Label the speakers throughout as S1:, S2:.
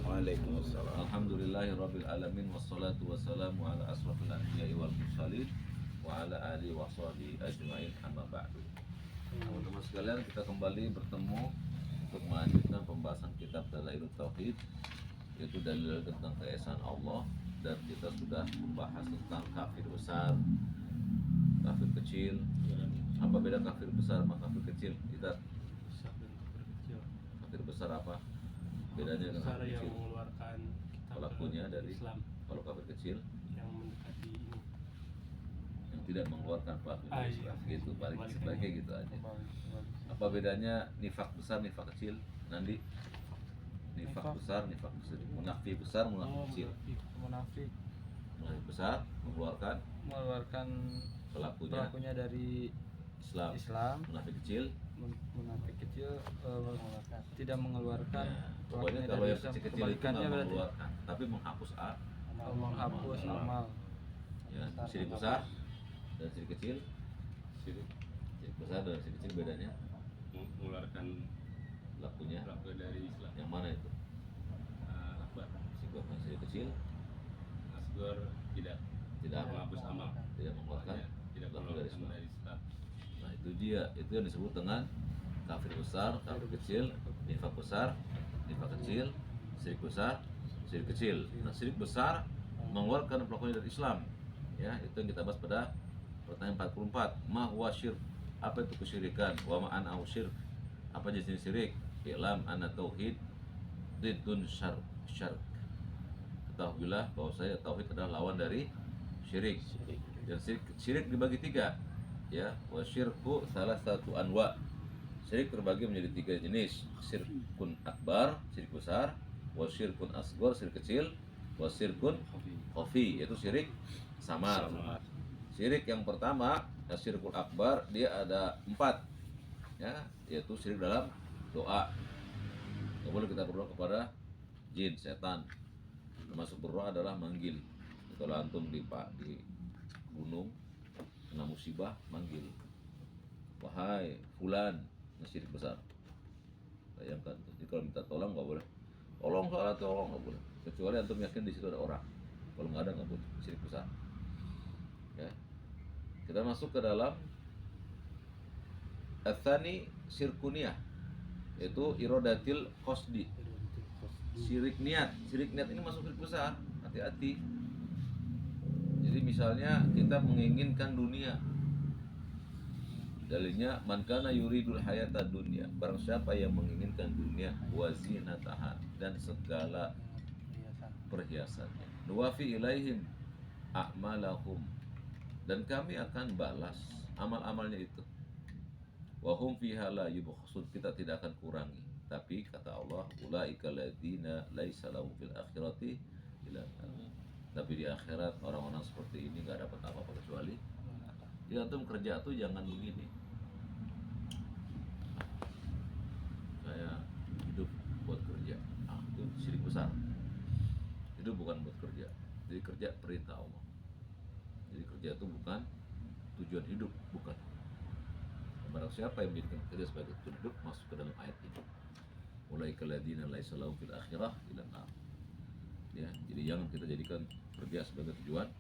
S1: Waalaikumsalam.
S2: Alhamdulillahirabbil alamin wassalatu wassalamu ala asrofil anbiya'i wal mursalin wa ala alihi wa sahbihi ajma'in amma ba'du. Teman-teman sekalian, kita kembali bertemu untuk melanjutkan pembahasan kitab Dalailut Tauhid, yaitu dalil tentang keesaan Allah, dan kita sudah membahas tentang kafir besar, kafir kecil. Apa beda kafir besar sama kafir kecil? Kita kafir besar apa bedanya dengan
S3: besar
S2: kafir
S3: yang
S2: kecil?
S3: mengeluarkan kitab
S2: Pelakunya dari
S3: Islam,
S2: kalau kafir kecil
S3: yang mendekati ini.
S2: yang tidak mengeluarkan pelaku dari
S3: Iya.
S2: Islam, gitu balik sebagai gitu aja. Apa bedanya nifak besar, nifak kecil? Nanti nifak besar, nifak kecil, munafik besar, munafik kecil.
S4: Munafik
S2: Munafik besar mengeluarkan pelakunya
S4: dari Islam.
S2: Munafik kecil,
S4: Munafik kecil tidak mengeluarkan
S2: ya, pokoknya
S4: pelakunya
S2: kalau
S4: dari
S2: yang
S4: Islam.
S2: kecil-kecil itu
S4: Kebalikannya
S2: nggak
S4: berarti
S2: mengeluarkan, tapi menghapus
S4: menghapus amal.
S2: ya, syirik besar dan syirik kecil. Syirik besar dan syirik kecil bedanya
S5: mengeluarkan
S2: pelakunya
S5: pelaku dari Islam.
S2: yang mana itu?
S5: Akbar,
S2: Syirik kecil
S5: asgor tidak menghapus amal,
S2: tidak mengeluarkan
S5: tidak
S2: pelaku dari
S5: mengeluarkan
S2: Islam.
S5: dari Islam.
S2: Nah itu dia, itu yang disebut dengan kafir besar, kafir kecil, nifak besar, nifak kecil, syirik besar, syirik kecil. Nah syirik besar mengeluarkan pelakunya dari Islam. Ya, itu yang kita bahas pada pertanyaan 44. Ma huwa syirk? Apa itu kesyirikan? Wa ma an syirk? Apa jenis syirik? I'lam anna tauhid diddun syark. Ketahuilah bahwa saya tauhid adalah lawan dari syirik. Dan syirik dibagi tiga, ya. Wa syirku salah satu anwa. Syirik terbagi menjadi tiga jenis. Syirkun akbar, syirik besar. Wa syirkun asgor, syirik kecil. Wa syirkun khafi, yaitu syirik samar. Syirik yang pertama, syirkul akbar, dia ada 4, ya, yaitu syirik dalam doa. Nggak boleh kita berdoa kepada jin, setan. Termasuk berdoa adalah manggil. Kalau antum di gunung kena musibah, manggil, wahai fulan, nah syirik besar. Bayangkan, jadi kalau minta tolong nggak boleh, tolong salah, tolong nggak boleh, kecuali antum yakin di situ ada orang. Kalau nggak ada nggak boleh, syirik besar. Ya, kita masuk ke dalam atsani syirkuniyah, yaitu irodatil qasdi, syirik niat. Syirik niat ini masuk syirik besar, hati-hati. Jadi misalnya kita menginginkan dunia, dalilnya man kana yuridul hayata dunya, barang siapa yang menginginkan dunia wa zinataha, dan segala perhiasannya, nuwafi ilaihim a'malahum, dan kami akan balas amal-amalnya itu, wa hum fiha la yubkhasun, kita tidak akan kurangi. Tapi kata Allah, ulaika ladzina laisa lahum fil akhirati illa an. Tapi di akhirat orang-orang seperti ini nggak dapat apa-apa kecuali, ya antum kerja tuh jangan begini, saya hidup buat kerja, itu syirik besar. Hidup bukan buat kerja, jadi kerja perintah Allah. Jadi kerja itu bukan tujuan hidup, bukan. Barang siapa yang menjadikan kerja sebagai tujuan hidup, masuk ke dalam ayat ini, ulaika ladzina laisa lahum fil akhirah illa an. Ya, jadi jangan kita jadikan kerja sebagai tujuan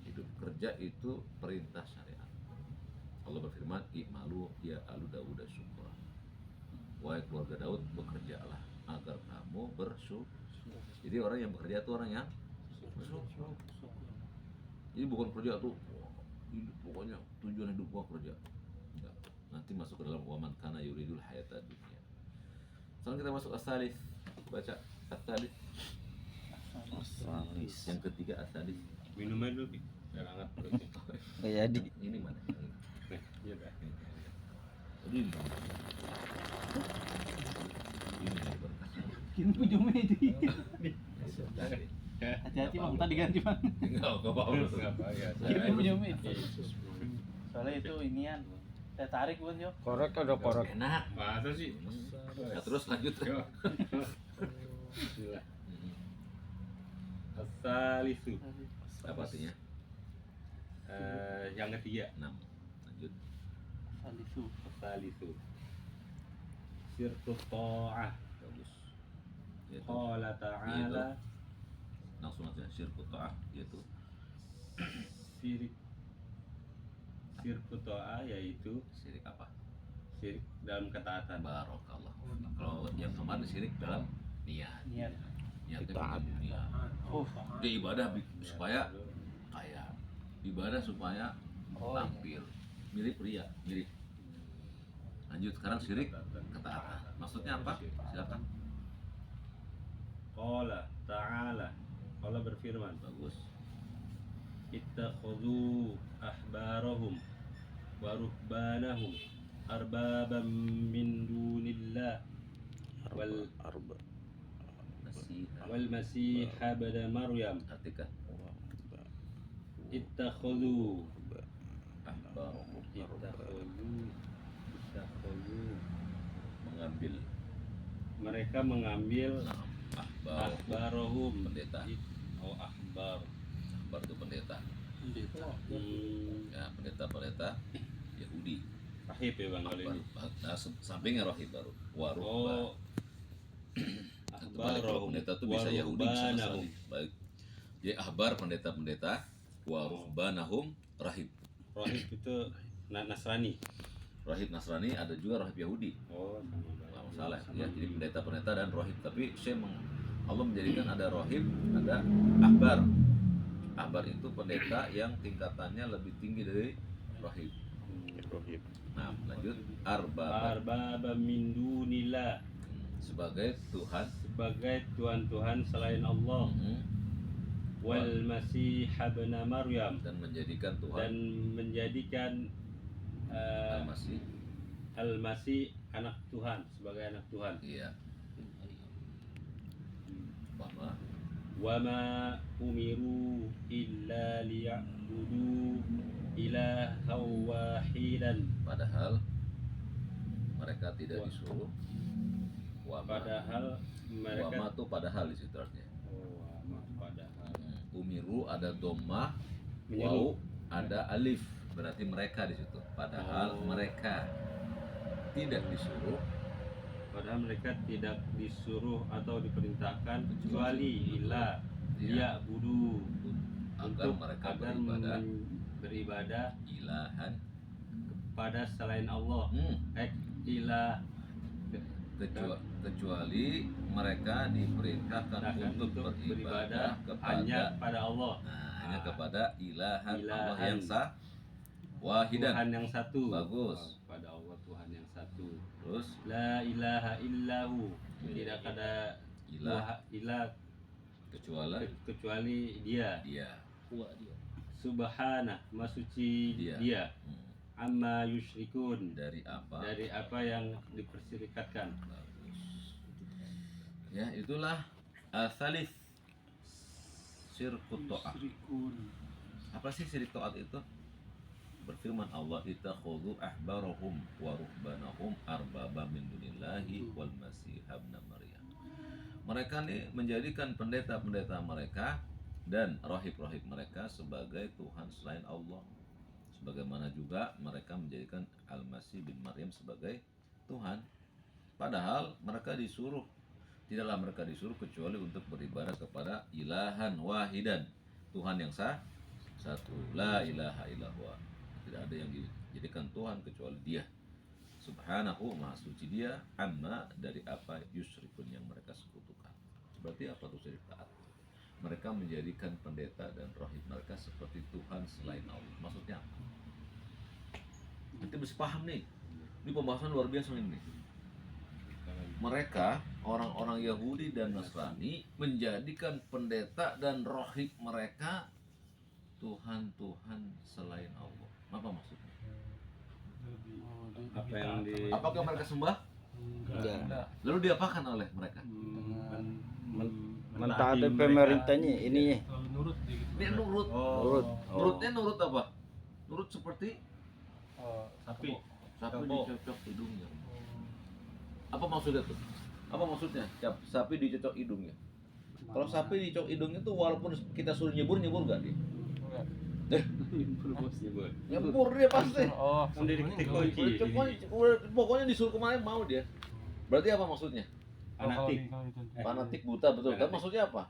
S2: hidup. Kerja itu perintah syariat. Allah berfirman, i'malu ya alu Daud syukra. Wahai keluarga Daud, bekerjalah agar kamu bersyukur. Jadi orang yang bekerja itu orang yang bersyukur. Jadi bukan kerja tuh hidup, pokoknya tujuan hidup gua kerja. Enggak. Nanti masuk ke dalam waman kana yuridul hayata dunya. Sekarang kita masuk as-salis. Baca as-salis. Yang ketiga as-salis.
S5: Minuman dulu, biar hangat perutnya.
S4: Nggak jadi.
S2: Ini mana? Yang ini.
S5: Iya, Pak.
S2: Jadi ini. Ini yang berkah.
S3: Kini ujungnya itu.
S2: Tadi.
S3: Hati-hati bang, tadi ganti bang.
S2: Enggak apa-apa.
S5: Nggak bahaya.
S3: Kini ujungnya itu. Soalnya itu inian. Saya tarik bun yo.
S4: Korek ada korek.
S2: Enak.
S5: Masa sih?
S2: Ya, terus lanjut.
S5: Yo. Bismillah. As-salisu.
S2: Apa artinya?
S5: Yang ketiga,
S2: 6. Lanjut.
S3: Salisu.
S5: as-salisu. Syirku ta'ah.
S2: Bagus. yaitu
S5: Qala ta'ala
S2: langsung aja syirku ta'ah, yaitu
S5: sirik sirku to'a, yaitu
S2: syirik apa?
S5: sirik dalam ketaatan.
S2: Barokallah. Kalau yang kemarin syirik dalam niat.
S3: Niat.
S2: Niatnya
S4: Taat.
S2: bukan niat. Dia ibadah supaya kaya, ibadah supaya
S3: Oh,
S2: tampil, mirip ria, mirip. Lanjut sekarang syirik ketaatan. Maksudnya apa? Silakan.
S5: Qala ta'ala, Allah berfirman,
S2: Bagus.
S5: ittakhadhu ahbarahum wa ruhbanahum arbaban min dunillah wal
S2: Nasihat.
S5: masih ibn Maryam.
S2: Artikan.
S5: Ittakhadhu
S2: Ahbar.
S5: ittakhadhu
S2: Mengambil.
S5: mereka mengambil
S2: Ahbar.
S5: ahbarahum
S2: Pendeta.
S5: ahbar.
S2: Ahbar itu pendeta. Ya, pendeta Yahudi.
S5: Rahib ya bang kalau ini.
S2: Sampingnya rohib baru. Waruh.
S5: Oh,
S2: Kembali kalau pendeta itu bisa Yahudi bisa Nasrani. Baik. Jadi ahbar pendeta-pendeta, waruhbanahum rahib.
S5: Rahib itu Nasrani.
S2: Rahib Nasrani ada juga rahib Yahudi.
S5: Oh,
S2: Nggak masalah ya. Jadi pendeta-pendeta dan rahib. Tapi Allah menjadikan ada rahib, ada ahbar. Ahbar itu pendeta yang tingkatannya lebih tinggi dari rahib. Nah, lanjut arbab
S5: Arbaba min dunillah,
S2: sebagai Tuhan.
S5: sebagai tuhan-tuhan selain Allah. Wal masih ibn Maryam,
S2: Dan menjadikan
S5: dan
S2: Tuhan
S5: menjadikan
S2: Al-Masih.
S5: Al-Masih anak Tuhan, sebagai anak Tuhan.
S2: Iya. Bahwa
S5: Wa ma umiru illa liya'budu ilahan wahidan.
S2: padahal mereka tidak disuruh.
S5: Padahal mereka
S2: Wama tuh padahal di situ artinya.
S5: Oh, wama padahal
S2: Umiru ada domah,
S5: Menyeru.
S2: wau ada alif, berarti mereka di situ. Padahal
S5: Oh.
S2: mereka tidak disuruh
S5: mereka tidak disuruh atau diperintahkan kecuali ila
S2: Iya.
S5: budu
S2: agar mereka beribadah
S5: beribadah
S2: ilahan
S5: pada selain Allah. Ilah
S2: kecuali mereka diperintahkan untuk beribadah
S5: hanya
S2: kepada
S5: pada Allah,
S2: hanya kepada ilahan Allah
S5: Ilahan.
S2: yang sah wahidan.
S5: Tuhan yang satu.
S2: Bagus.
S5: Pada Allah Tuhan yang satu.
S2: Terus
S5: La ilaha illahu, tidak ada
S2: ilah
S5: ilah kecuali dia.
S2: dia.
S5: Subhana, masuci
S2: Dia.
S5: dia. Amma yusyrikun,
S2: Dari apa?
S5: dari apa yang diperserikatkan.
S2: Bagus. Ya, itulah asalis syirkut ta'ah. Apa sih syirik taat itu? Berfirman Allah, ittakhadhu ahbarahum wa ruhbanahum arbaba min dunillahi wal masih ibn Maryam. Mereka nih menjadikan pendeta-pendeta mereka dan rahib-rahib mereka sebagai Tuhan selain Allah. Sebagaimana juga mereka menjadikan Al-Masih bin Maryam sebagai Tuhan. Padahal mereka disuruh, tidaklah mereka disuruh kecuali untuk beribadah kepada ilahan wahidan, Tuhan yang sah satu, la ilaha illallah. Tidak ada yang dijadikan Tuhan kecuali Dia. Subhanahu, maha suci Dia, amma dari apa yusyrikun yang mereka sekutukan. Berarti apa tuh syirik taat? Mereka menjadikan pendeta dan rahib mereka seperti Tuhan selain Allah. Maksudnya apa? Nanti mesti paham nih. Ini pembahasan luar biasa ini. Mereka, orang-orang Yahudi dan Nasrani, menjadikan pendeta dan rahib mereka Tuhan-Tuhan selain Allah. Apa maksudnya?
S5: Apa yang di
S2: Apakah mereka sembah?
S4: Enggak.
S2: Lalu diapakan oleh mereka?
S4: Mentaati pemerintahnya ininya.
S2: Dia nurut.
S4: Nurut.
S2: Nurutnya nurut apa? Nurut seperti
S5: sapi.
S2: sapi dicocok hidungnya. Apa maksudnya tuh? Apa maksudnya? Sapi dicocok hidungnya. Kalau sapi dicocok hidungnya tuh walaupun kita suruh nyebur nggak dia? Nyebur dia pasti.
S3: Oh,
S5: Kan dari ketik kunci.
S2: Pokoknya disuruh kemarin mau dia. Berarti apa maksudnya?
S5: Fanatik.
S2: Fanatik buta, betul. Tapi maksudnya apa?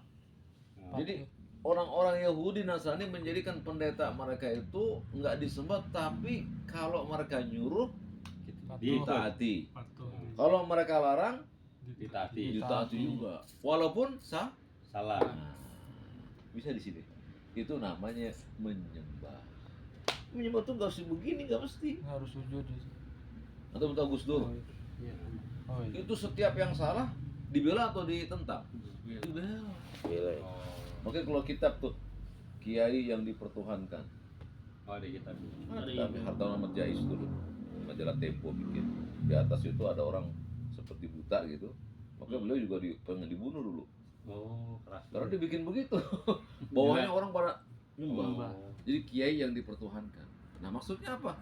S5: Oh.
S2: Jadi orang-orang Yahudi Nasrani menjadikan pendeta mereka itu nggak disembah, tapi kalau mereka nyuruh ditaati. Kalau mereka larang
S5: Ditaati.
S2: ditaati juga. Walaupun
S5: Salah.
S2: Nah, bisa di sini. Itu namanya menyembah. Menyembah tuh nggak mesti begini, nggak mesti.
S3: Harus sujud.
S2: Atau betul Gus Dur.
S3: Oh iya.
S2: Itu setiap yang salah dibela atau ditentang? Dibela.
S4: Gila.
S2: Makanya kalau kitab tuh kiai yang dipertuhankan.
S5: Oh, di kita.
S2: Tapi Hartawan Ahmad Jais dulu majalah Tempo bikin. Di atas itu ada orang seperti buta gitu. Makanya beliau juga pengen dibunuh dulu.
S5: Oh, keras.
S2: Karena dibikin begitu. Bawahnya orang pada
S5: Oh.
S2: nyembah. Jadi kiai yang dipertuhankan. Nah maksudnya apa?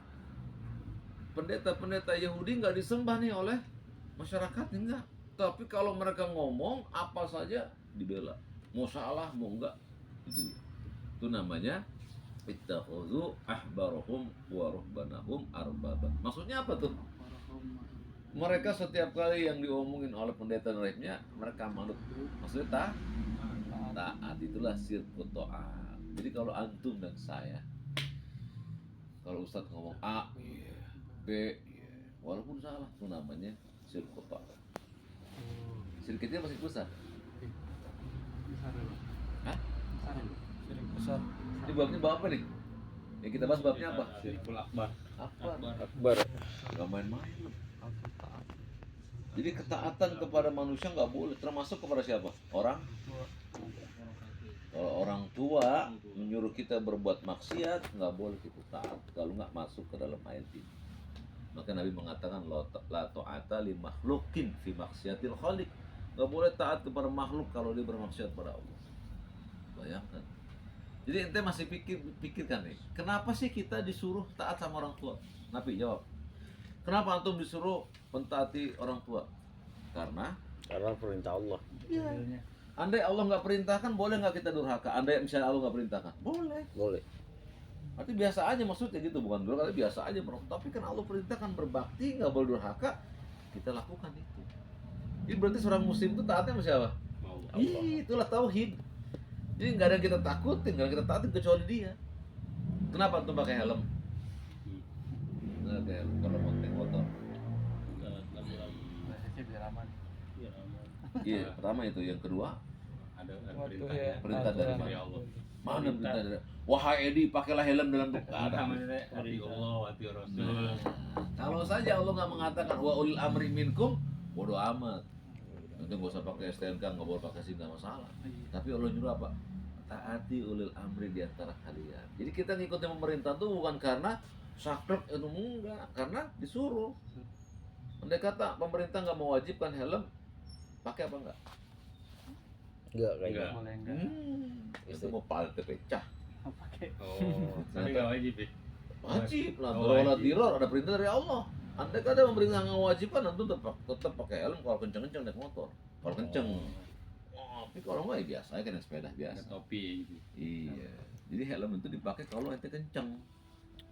S2: Pendeta-pendeta Yahudi nggak disembah nih oleh masyarakat, enggak. Tapi kalau mereka ngomong apa saja dibela. Mau salah mau enggak. Itu namanya ittakhadhu ahbarahum wa ruhbanahum arbaban. Maksudnya apa tuh? Mereka setiap kali yang diomongin oleh pendeta naibnya, mereka manut. Maksudnya taat, itulah sirkut ta'at. Jadi kalau antum dan saya, kalau Ustadz ngomong A, B, walaupun salah, itu namanya sirkut ta'at. Sirkitnya masih besar. Hah?
S3: Syirik besar.
S2: Ini babnya bab apa nih? Yang kita bahas babnya apa?
S5: Syirkul akbar.
S2: Apa?
S4: Akbar.
S2: Gak main-main. Jadi ketaatan kepada manusia nggak boleh, termasuk kepada siapa? Orang. Kalau orang tua menyuruh kita berbuat maksiat, nggak boleh kita taat. Kalau nggak masuk ke dalam ayat ini. Maka Nabi mengatakan la ta'ata li makhlukin fi maksiatil khaliq. Nggak boleh taat kepada makhluk kalau dia bermaksiat pada Allah. Bayangkan. Jadi ente masih pikirkan nih, kenapa sih kita disuruh taat sama orang tua? Nabi jawab. Kenapa antum disuruh mentaati orang tua? Karena
S4: perintah Allah.
S2: andai Allah nggak perintahkan, boleh nggak kita durhaka? Andai misalnya Allah nggak perintahkan, boleh.
S4: Boleh.
S2: Berarti biasa aja maksudnya gitu, bukan durhaka, biasa aja. Tapi kan Allah perintahkan berbakti, nggak boleh durhaka, kita lakukan itu. Ini berarti seorang muslim itu taatnya sama siapa?
S5: Mau.
S2: Itulah tauhid. Jadi nggak ada yang kita takutin, nggak ada yang kita taatin kecuali dia. Kenapa antum pakai helm? Nggak pakai helm kalau mau naik motor.
S3: Biasanya biar aman.
S2: Iya, pertama itu. Yang kedua,
S5: Ada
S3: Waktu
S5: perintah.
S3: ya,
S2: perintah dari
S3: aturan.
S5: Dari Allah.
S2: mana perintah dari Wahai Edi, pakailah helm dalam tubuh. Nggak ada.
S5: Hati Allah, hati Rasul.
S2: Nah, kalau saja Allah nggak mengatakan wa ulil amri minkum, bodoh amat. Nanti nggak usah pakai STNK, nggak boleh pakai SIM, nggak masalah. Tapi Allah nyuruh apa? Taati ulil amri di antara kalian. Jadi kita ngikutin pemerintah tuh bukan karena saklek itu, enggak, karena disuruh. Andai kata pemerintah nggak mewajibkan helm, pakai apa enggak?
S4: Enggak kayaknya.
S5: Enggak.
S3: Boleh enggak?
S2: Itu mau palte pecah.
S3: Pakai.
S5: Oh, tapi nggak wajib ya?
S2: Wajib lah,
S5: Oh,
S2: kalau
S5: wajib.
S2: diror ada perintah dari Allah. Andai kata pemerintah nggak mewajibkan, tentu tetap pakai helm kalau kenceng-kenceng naik motor. Kalau kenceng. Tapi kalau nggak ya biasa, kan naik sepeda biasa.
S5: Ada topi gitu.
S2: Iya. Jadi helm itu dipakai kalau ente kenceng.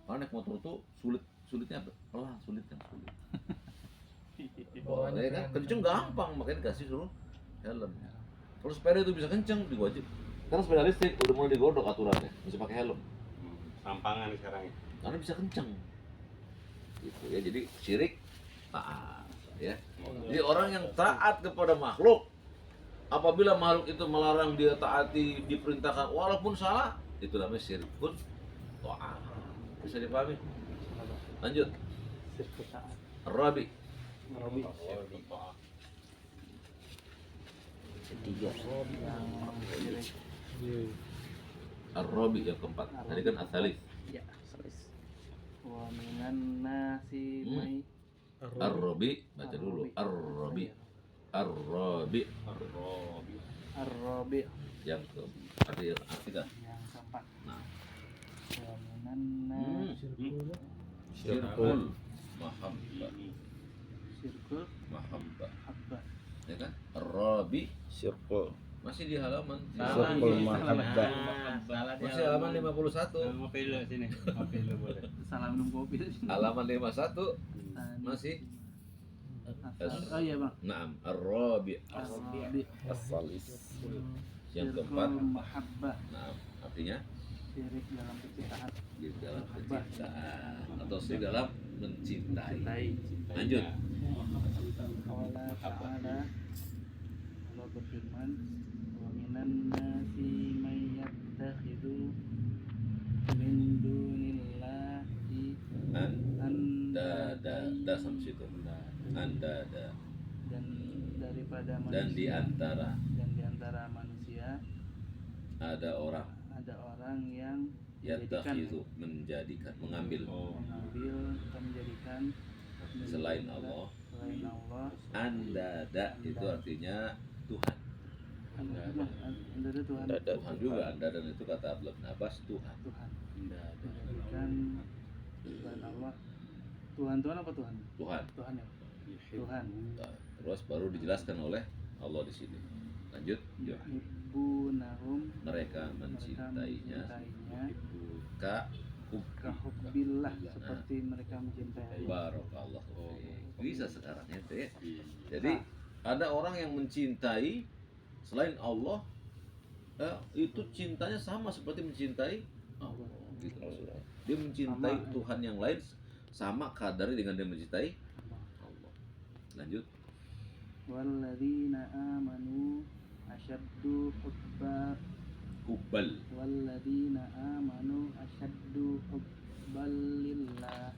S2: Karena naik motor tuh sulitnya apa? Pelan, sulit kan sulit. Boleh kan? Kenceng gampang, makanya dikasih suruh helm. Kalau sepeda itu bisa kenceng, diwajib. Karena sepeda listrik udah mulai digodok aturannya, mesti pakai helm.
S5: Rampangan sekarang ya.
S2: Karena bisa kenceng. Gitu ya. Jadi syirik taat, ya. Jadi orang yang taat kepada makhluk, apabila makhluk itu melarang dia taati, diperintahkan walaupun salah, itu namanya syirik pun taat. Bisa dipahami? Lanjut. Rabi.
S4: Ketiga.
S2: Ar-Rabi yang keempat. Tadi kan Atsalits.
S3: Ya. Wa minan nasi
S2: Hmm.
S3: mai
S2: Ar-Rabi, baca dulu. Ar-Rabi. Ar-Rabi
S5: Ar-Rabi.
S3: Ar-Rabi
S2: yang ke artinya
S3: yang keempat.
S2: Nah.
S3: Wa minan nasi
S2: Syirkul mahabbah.
S3: sirkul
S2: Mahabbah.
S3: habba.
S2: Ya kan? Ar-Rabi
S4: Syirkul.
S2: masih di halaman
S4: Syirkul mahabbah.
S5: Salah dia.
S2: masih halaman 51.
S5: Mau pelo sini. Mau pelo boleh.
S3: Salah minum kopi.
S2: Halaman 51 masih
S3: Oh iya bang.
S2: Naam, ar-rabi'.
S3: Ar-rabi'.
S4: As-salis.
S2: Yang
S3: Syirkul
S2: keempat,
S3: mahabbah,
S2: naam, artinya
S3: syirik dalam kecintaan.
S2: di dalam kecintaan atau di dalam mencintai.
S3: Cintai.
S2: Lanjut.
S3: Allah Ta'ala, Allah berfirman, wa minan nasi may yattakhidhu min dunillahi
S2: Anda
S3: andada
S2: sampai situ. Anda
S3: dan daripada
S2: dan di
S3: manusia
S2: antara
S3: manusia
S2: ada orang
S3: ada orang yang
S2: yattakhidhu menjadikan mengambil
S3: mengambil atau menjadikan
S2: selain Allah.
S3: selain Allah
S2: Andada itu artinya Tuhan.
S3: andada Tuhan
S4: Andada.
S2: Tuhan juga anda dan itu kata Abdullah bin Abbas Tuhan.
S3: Tuhan menjadikan selain Allah Tuhan apa Tuhan
S2: Tuhan.
S3: Tuhan ya Tuhan
S2: Nah, terus baru dijelaskan oleh Allah di sini. Lanjut.
S3: yuhibbunahum
S2: Mereka
S3: mereka
S2: mencintainya
S3: mencintainya
S2: ka
S3: kahubbillah seperti mereka mencintai Allah.
S2: Barakallahu fiik. Bisa sekarang ya, Teh. Jadi ada orang yang mencintai selain Allah, itu cintanya sama seperti mencintai Allah. Gitu maksudnya. Dia mencintai
S3: Sama.
S2: Tuhan yang lain sama kadarnya dengan dia mencintai Allah. Lanjut.
S3: Walladzina amanu asyaddu hubba
S2: Hubbal.
S3: walladzina amanu asyaddu hubban lillah.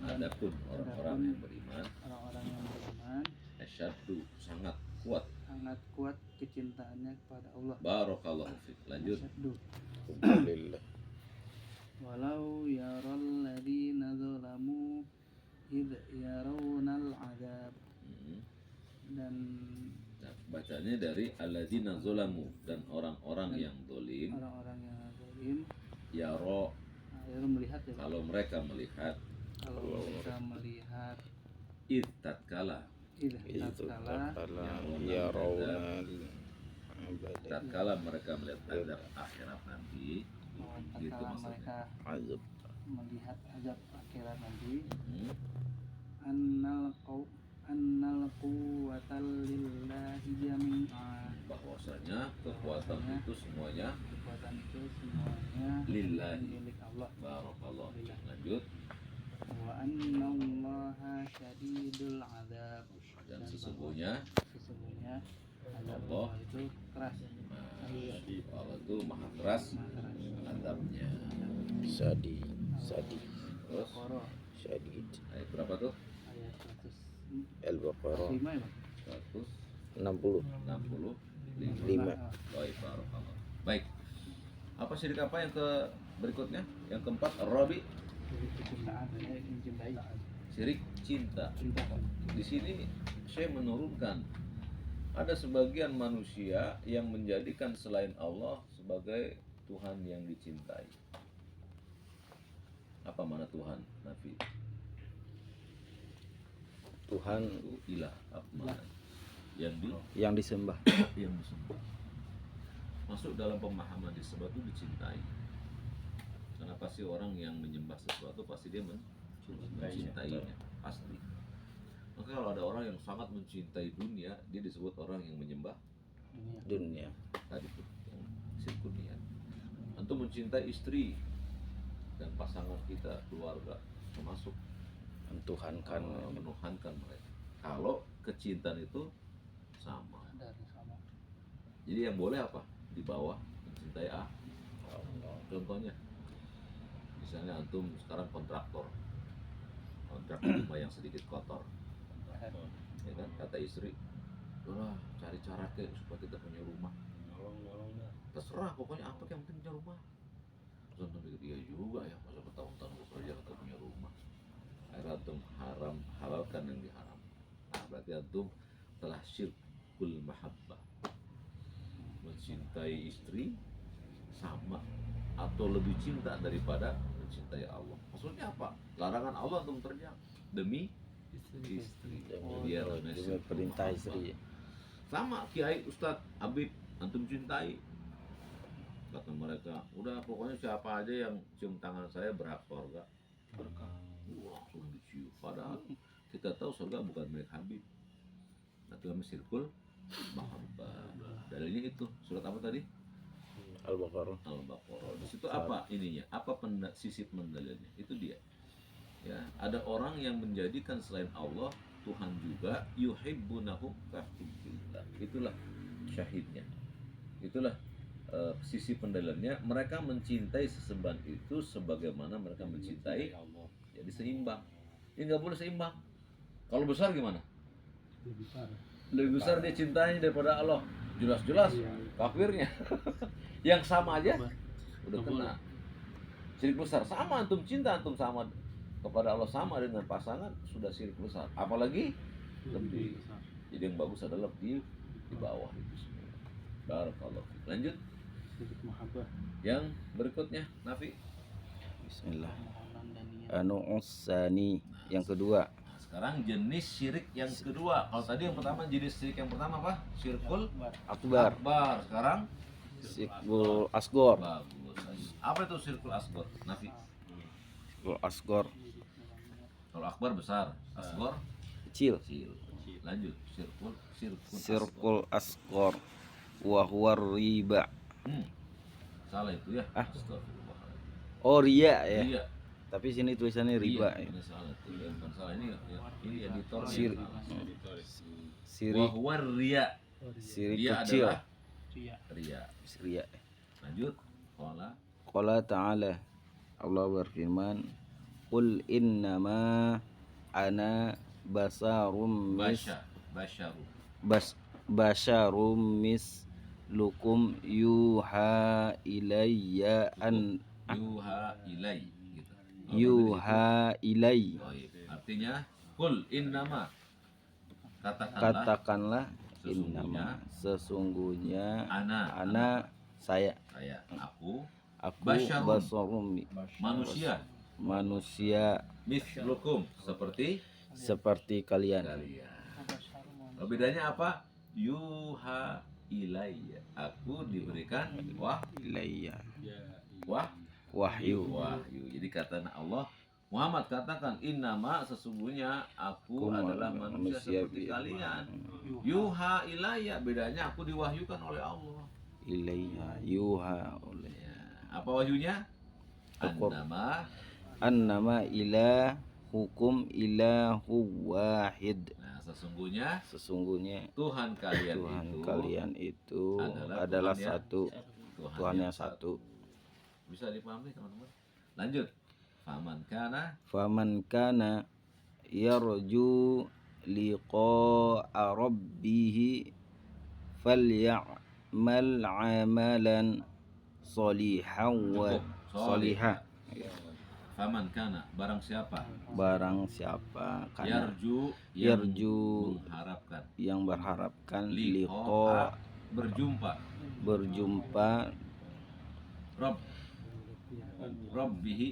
S3: Dan
S2: Adapun orang-orang yang beriman,
S3: orang-orang yang beriman
S2: asyaddu sangat kuat.
S3: sangat kuat kecintaannya kepada Allah.
S2: Barakallahu fiik. Lanjut.
S3: Asyaddu.
S4: Alhamdulillah.
S3: Walau yaral ladzina zalamu id yarawnal azab. Dan
S2: Nah, bacanya dari alladzina zolamu dan orang-orang yang dolim
S3: orang-orang yang zalim
S2: yaro
S3: melihat ya Pak.
S2: kalau mereka melihat
S3: Kalau mereka melihat
S2: id tatkala
S3: itu
S4: Itu
S3: tatkala
S4: takala ya raunal
S2: tatkala mereka melihat azab akhirat nanti gitu
S3: tatkala
S2: maksudnya.
S3: mereka
S4: azab.
S3: melihat azab akhirat nanti
S2: Hmm.
S3: annal quwwatal lillahi jami'a.
S2: Bahwasanya kekuatan itu semuanya
S3: Kekuatan itu semuanya
S2: lillahi.
S3: milik Allah.
S2: Barakallahu fiik. Lanjut.
S3: Wa annallaha syadidul azab.
S2: Dan sesungguhnya
S3: Sesungguhnya azab
S2: Allah.
S3: Allah itu keras.
S2: Allah itu maha keras
S3: Maha keras.
S2: azabnya.
S4: Sadi.
S2: Terus
S3: Baqarah
S4: Syadid.
S2: ayat berapa tuh?
S3: ayat 105
S4: Al-Baqarah
S3: ya Bang?
S2: 165.
S4: 60.
S2: 5. Baik, barakallah. Baik. Apa syirik apa yang ke berikutnya? Yang keempat, Rabi,
S3: Jadi kecintaan, mencintai.
S2: syirik cinta.
S3: Cinta.
S2: Di sini saya menurunkan ada sebagian manusia yang menjadikan selain Allah sebagai Tuhan yang dicintai. Apa mana Tuhan, Nafi?
S4: Tuhan
S2: Itu ilah, apa mana?
S4: yang disembah.
S2: Yang disembah. Masuk dalam pemahaman disembah itu dicintai. Karena pasti orang yang menyembah sesuatu pasti dia mencintainya, pasti. Maka kalau ada orang yang sangat mencintai dunia, dia disebut orang yang menyembah
S4: Dunia.
S2: tadi tuh, yang sirkul niat. Antum mencintai istri dan pasangan kita, keluarga, termasuk
S4: Mentuhankan.
S2: menuhankan mereka. Kalau kecintaan itu sama.
S3: Dari sama.
S2: Jadi yang boleh apa? Di bawah mencintai Contohnya, misalnya antum sekarang kontraktor rumah yang sedikit kotor, ya kan? Kata istri, udah cari cara ke supaya kita punya rumah. Terserah, pokoknya apa yang penting punya rumah. Terus antum pikir, iya juga ya, masa bertahun-tahun gue kerja untuk punya rumah. Akhirnya antum halalkan yang diharam. Nah, berarti antum telah syirkul mahabbah, mencintai istri sama atau lebih cinta daripada mencintai Allah. Maksudnya apa? Larangan Allah untuk terjang demi istri. Biar
S4: Demi perintah istri.
S2: sama kiai, ustadz, habib, antum cintai. Kata mereka, udah pokoknya siapa aja yang cium tangan saya berhak surga. Berkah. Wah, langsung dicium. Padahal kita tahu surga bukan milik Habib, tapi kami sirkul mahabbah. Dalilnya itu surat apa tadi?
S4: Al-Baqarah.
S2: Al-Baqarah. Di situ apa ininya? Apa sisi pendalilannya? Itu dia. Ya, ada orang yang menjadikan selain Allah Tuhan juga, yuhibbunahu kahubbillah. Itulah syahidnya. Itulah sisi pendalilannya. Mereka mencintai sesembahan itu sebagaimana mereka mencintai
S5: Allah.
S2: jadi seimbang. Ini nggak boleh seimbang. Kalau besar gimana? Lebih besar dia cintanya daripada Allah. Jelas-jelas kafirnya. Yang sama aja udah kena. Syirik besar sama antum cinta antum sama kepada Allah sama dengan pasangan sudah syirik besar. Apalagi lebih. Jadi yang bagus adalah di bawah itu semua. Barakallahu fiik. Lanjut. Yang berikutnya, Nafi.
S4: Bismillah. Anu usani yang kedua.
S2: Nah, sekarang jenis syirik yang kedua. Kalau tadi yang pertama jenis syirik yang pertama apa? Syirkul
S4: Akbar.
S2: akbar. Sekarang
S4: Syirkul asgor.
S2: bagus. Apa itu syirkul asgor? Nafi.
S4: Syirkul asgor
S2: Kalau akbar besar, asgor
S4: kecil.
S2: kecil. Lanjut. Syirkul
S4: Syirkul asgor wa huwa riba.
S2: Salah itu ya.
S4: Ah.
S2: Astagfirullah.
S4: Oh ria ya.
S2: Iya.
S4: Tapi sini tulisannya riba
S2: Iya,
S4: ya.
S2: ini salah itu. Ya, bukan salah ini ini editor
S4: Sir- Siri
S2: Wahwar ria.
S4: siri
S2: Dia
S4: kecil.
S2: adalah ria.
S4: Ria.
S2: Lanjut. Qala
S4: Qala ta'ala, Allah berfirman, qul innama ana basarum basyarum mislukum yuha ilayya an
S2: yuha ilai gitu.
S4: yuha ilay.
S2: Baik. Artinya kul innama
S4: Katakanlah
S2: sesungguhnya
S4: innama sesungguhnya
S2: ana
S4: saya
S2: aku
S4: basarum manusia
S2: mislukum seperti
S4: kalian.
S2: Bedanya apa? Yuha ilayya. Aku diberikan
S4: Ilayya
S2: wahyu.
S4: wahyu.
S2: Jadi kata Allah, Muhammad katakan innama sesungguhnya aku adalah manusia seperti kalian. Yuha ilayya, bedanya aku diwahyukan oleh Allah.
S4: Ilayya yuha oleh
S2: Ya. Apa wahyunya?
S4: Tekor.
S2: Annama
S4: annama hukum ilahu wahid.
S2: Nah, sesungguhnya
S4: Tuhan
S2: Tuhan
S4: kalian itu adalah satu, Tuhan yang satu.
S2: Bisa dipahami teman-teman? Lanjut.
S4: Faman kana yarju liqa'a rabbih falyamal amalan salihan wa salihah.
S2: Faman kana, barang siapa
S4: Karena
S2: yarju mengharapkan
S4: yang berharapkan
S2: liqa
S4: liqa
S2: berjumpa Rabbihi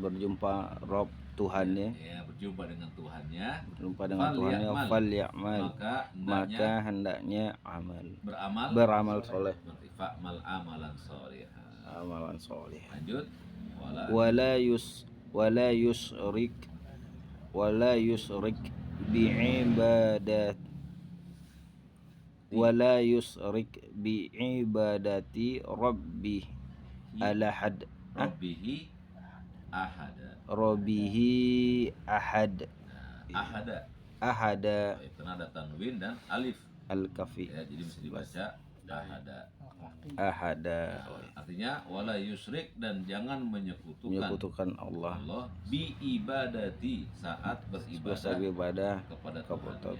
S4: berjumpa Rob Tuhannya,
S2: ya, berjumpa dengan Tuhannya
S4: falyamal maka hendaknya beramal soleh,
S2: fa'mal amalan sholihan.
S4: amalan soleh.
S2: Lanjut.
S4: wala yusrik bi'ibadati rabbih alahad
S2: Rabbihi
S4: ahad ahada
S2: karena ada tanwin dan alif
S4: al-kafi
S2: ya, jadi mesti dibaca
S4: ahada.
S2: Artinya wala yusrik, dan jangan menyekutukan
S4: Allah
S2: bi ibadati saat beribadah kepada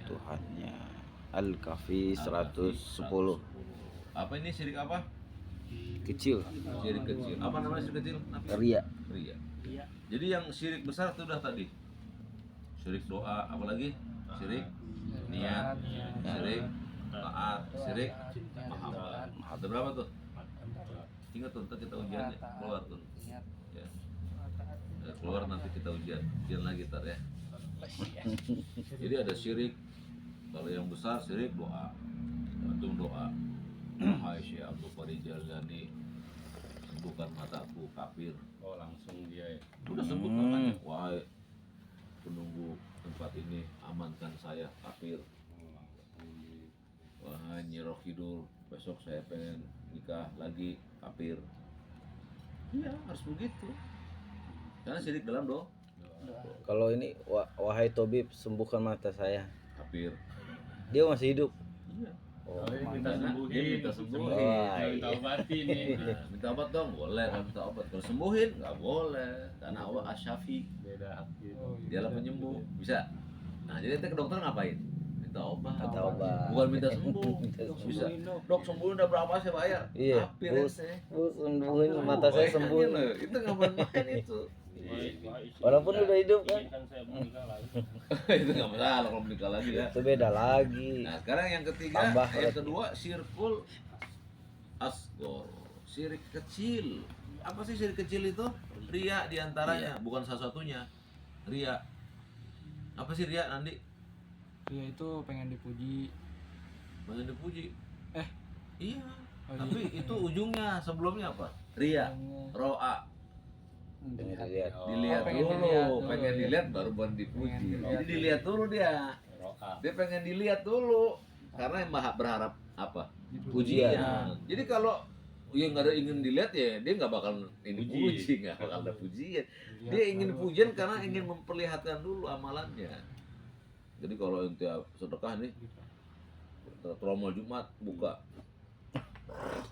S4: Tuhannya. Al-Kahfi 110.
S2: Apa ini syirik apa?
S4: Kecil.
S2: Syirik kecil. Apa namanya syirik kecil?
S4: Ria.
S2: Jadi yang syirik besar itu udah tadi. Syirik doa, apalagi? Syirik niat, syirik taat, syirik mahabbah. Ada berapa tuh? Ingat tuh, ntar kita ujian ya. Keluar tuh. Ya. Keluar nanti kita ujian lagi ntar ya. Jadi ada syirik. Kalau yang besar syirik doa. Antum doa. Hai Syekh Abdul Qadir Jalani, sembuhkan mataku kafir.
S5: Oh, langsung dia ya.
S2: Udah sembuh namanya. Wahai penunggu tempat ini amankan saya kafir. Wah Nyi Roh Kidul, besok saya pengen nikah lagi kafir. Iya harus begitu. Karena syirik dalam doa
S4: Kalau ini wahai Tobib sembuhkan mata saya.
S2: kafir.
S4: Dia masih hidup.
S2: Iya.
S4: Oh,
S5: Kalau minta
S2: Karena
S5: sembuhin,
S2: dia minta sembuhin.
S4: Wah,
S5: minta obatin nih.
S2: Nah, minta obat dong, boleh kalau minta obat. Kalau sembuhin nggak boleh, karena Allah asyafi,
S5: Beda hati.
S2: dialah penyembuh, bisa. Nah jadi ente ke dokter ngapain? Minta obat.
S4: Minta obat.
S2: Bukan minta sembuh. Bisa. Dok sembuhin udah berapa saya bayar?
S4: Iya.
S2: Kafir
S4: Bu,
S2: ente.
S4: sembuhin mata saya sembuh.
S2: Bayangin loh, itu nggak main-main itu.
S4: Walaupun udah hidup kan.
S5: Kan saya menikah lagi.
S2: Itu nggak masalah kalau menikah lagi ya.
S4: Itu beda lagi.
S2: Nah sekarang yang ketiga,
S4: Tambah
S2: yang
S4: lagi.
S2: kedua syirkul asgor, syirik kecil. Apa sih syirik kecil itu? Ria diantaranya, bukan salah satunya. Ria. Apa sih ria Nandi?
S1: Dia itu pengen dipuji.
S2: Pengen dipuji. Iya.
S1: Oh,
S2: Tapi
S1: iya.
S2: itu ujungnya sebelumnya apa? Ria, roa,
S4: Pengen dilihat.
S2: dilihat
S1: pengen
S2: dulu,
S1: dilihat dulu,
S2: pengen
S1: iya.
S2: dilihat baru baru dipuji.
S1: Pengen dilihat
S2: Jadi
S1: dulu.
S2: dilihat dulu dia.
S5: Roka.
S2: Dia pengen dilihat dulu karena yang berharap apa?
S4: Pujian.
S2: Pujian. Jadi kalau yang nggak ada ingin dilihat ya dia nggak bakal ini
S5: Puji.
S2: puji, nggak bakal ada pujian. Dia ingin pujian karena ingin memperlihatkan dulu amalannya. Jadi kalau ente sedekah nih, tromol Jumat buka,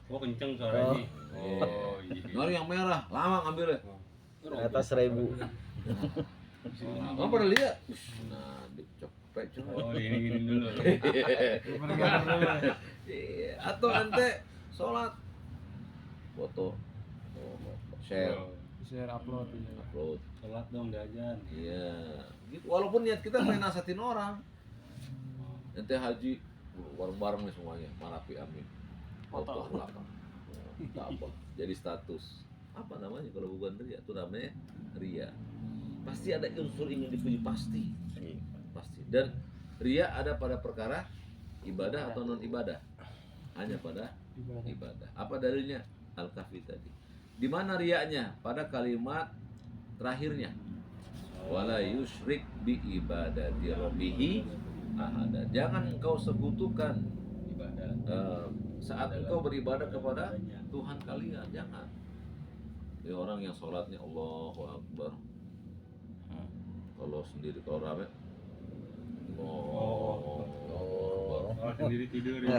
S5: Oh kenceng suaranya.
S2: Oh.
S5: Iya.
S2: nyari yang merah, lama ngambilnya.
S4: Ternyata 1000.
S2: Kamu pernah lihat? Nah, dicepet cuma.
S5: Oh ini dulu.
S2: Iya, atau ente sholat, foto, share,
S1: Share upload ya.
S2: upload.
S5: Sholat dong diajar.
S2: Iya, gitu. Walaupun niat kita pengen nasehatin orang. Ente haji bareng-bareng nih semuanya, marapi amin. Foto belakang. Tak apa. Jadi status. Apa namanya kalau bukan ria? Itu namanya ria. Pasti ada unsur ingin dipuji pasti. Pasti. Dan ria ada pada perkara ibadah atau non ibadah. Hanya pada ibadah. Apa dalilnya? Al-Kahfi tadi. Di mana riaknya? Pada kalimat terakhirnya. Wala yusyrik bi ibadati rabbihi ahada. Jangan engkau sekutukan
S5: Ibadah.
S2: saat engkau beribadah kepada Tuhan kalian. Jangan. Dia orang yang sholatnya Allahu Akbar. Kalau sendiri, kalau rame Allahu Akbar.
S5: Oh sendiri tidur ya.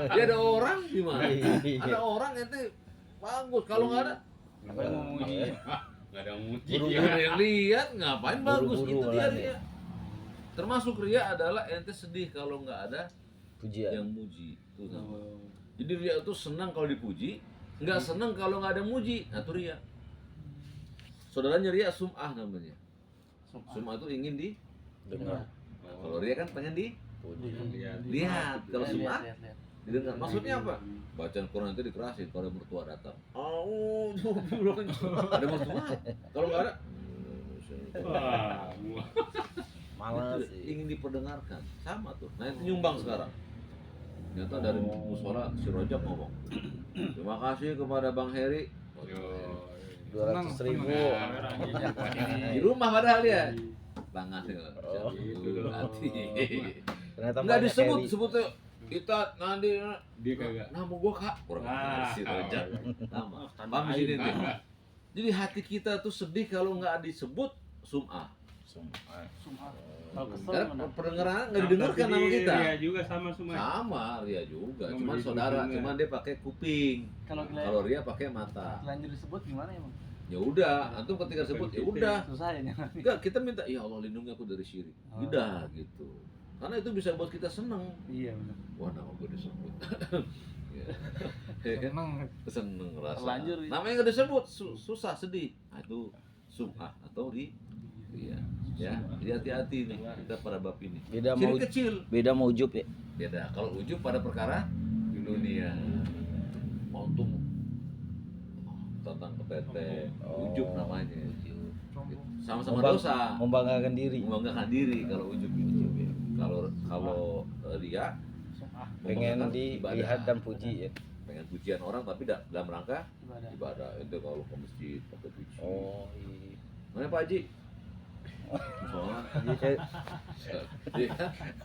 S2: Dia ada orang gimana? Ada orang ente bagus. Kalau nggak ada,
S5: Ngapain mau muji? Nggak ada yang muji.
S2: buru-buru yang lihat ngapain bagus?
S4: Buru-buru
S2: Itu dia
S4: malah
S2: ria. Termasuk ria adalah ente sedih kalau nggak ada
S4: Pujian.
S2: yang muji. Itu namanya. Jadi ria itu senang kalau dipuji, nggak senang kalau nggak ada muji. Nah itu ria. Saudaranya ria sum'ah namanya. Sum'ah itu ingin
S4: Dengar.
S2: Nah, kalau ria kan pengen lihat. Kalau sum'ah didengar. Maksudnya apa? Bacaan Quran itu dikerasin kalau mertua datang. Oh, ada mertua. Kalau nggak ada,
S5: Wah.
S4: Malas
S2: itu
S4: sih.
S2: ingin diperdengarkan. Sama tuh. Nah itu nyumbang sekarang. Ternyata dari musola si Rojak ngomong. Terima kasih kepada Bang Heri.
S4: 200.000.
S2: Di rumah padahal ya. Tangan
S4: Oh.
S2: hati.
S4: Ternyata
S2: Enggak
S4: banyak
S2: disebut,
S4: carry.
S2: sebutnya kita nanti
S5: Dia kagak.
S2: nama gua Kak. Kurang
S5: Ah.
S2: si Rojak. Nama. Paham di sini tuh. Jadi hati kita tuh sedih kalau nggak disebut sum'ah.
S3: Kalau kesel
S2: Karena
S3: gimana?
S2: pendengaran nggak didengarkan nama kita.
S5: Iya juga sama semua.
S2: Sama Ria juga,
S5: Cuma
S2: cuman
S5: beli
S2: saudara,
S5: kupingnya.
S2: cuman dia pakai kuping.
S3: Kalau
S2: Kalau Ria pakai mata.
S3: lanjut disebut gimana ya bang?
S2: Ya udah, antum ketika sebut ya udah.
S3: Susah ya nyamanya.
S2: Enggak, kita minta ya Allah lindungi aku dari syirik.
S3: Oh.
S2: Udah gitu. Karena itu bisa buat kita seneng.
S3: Iya benar.
S2: Wah, nama gue disebut. Ya. Ya kan?
S1: Seneng.
S2: Seneng rasa.
S3: Terlanjur, ya.
S2: Namanya nggak disebut, susah, sedih. Nah, itu sum'ah atau iya. Ya, jadi hati-hati nih kita pada bab ini.
S4: Beda mau
S2: Syirik kecil.
S4: beda mau ujub ya.
S2: Beda. Kalau ujub pada perkara dunia. Untung tentang ketete, ujub namanya. Sama-sama dosa.
S4: Membanggakan diri.
S2: Membanggakan diri kalau ujub itu. Kalau ria
S4: Pengen
S2: membanggakan
S4: dilihat
S2: ibadah.
S4: dan puji ya.
S2: Pengen pujian orang tapi dalam rangka
S3: Ibadah.
S2: ibadah. Itu kalau ke masjid pakai puji.
S4: Oh iya.
S2: Mana Pak Haji? Sholat. Di.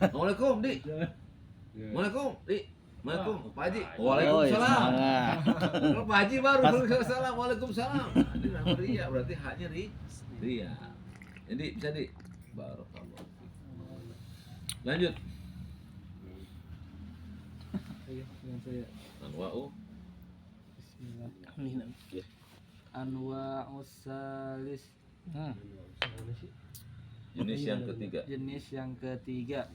S2: Assalamualaikum, Di. Assalamualaikum, Di. Assalamualaikum, Pak Haji. Waalaikumsalam. Kalau Pak Haji baru Waalaikumsalam. Waalaikumsalam. Ini nama ria, berarti haknya ria. Jadi bisa di. Barakallahu. Lanjut.
S1: Yang saya
S2: Anwa'u
S1: Bismillah. Anwa'us salis.
S2: jenis yang ketiga.
S1: Jenis yang ketiga.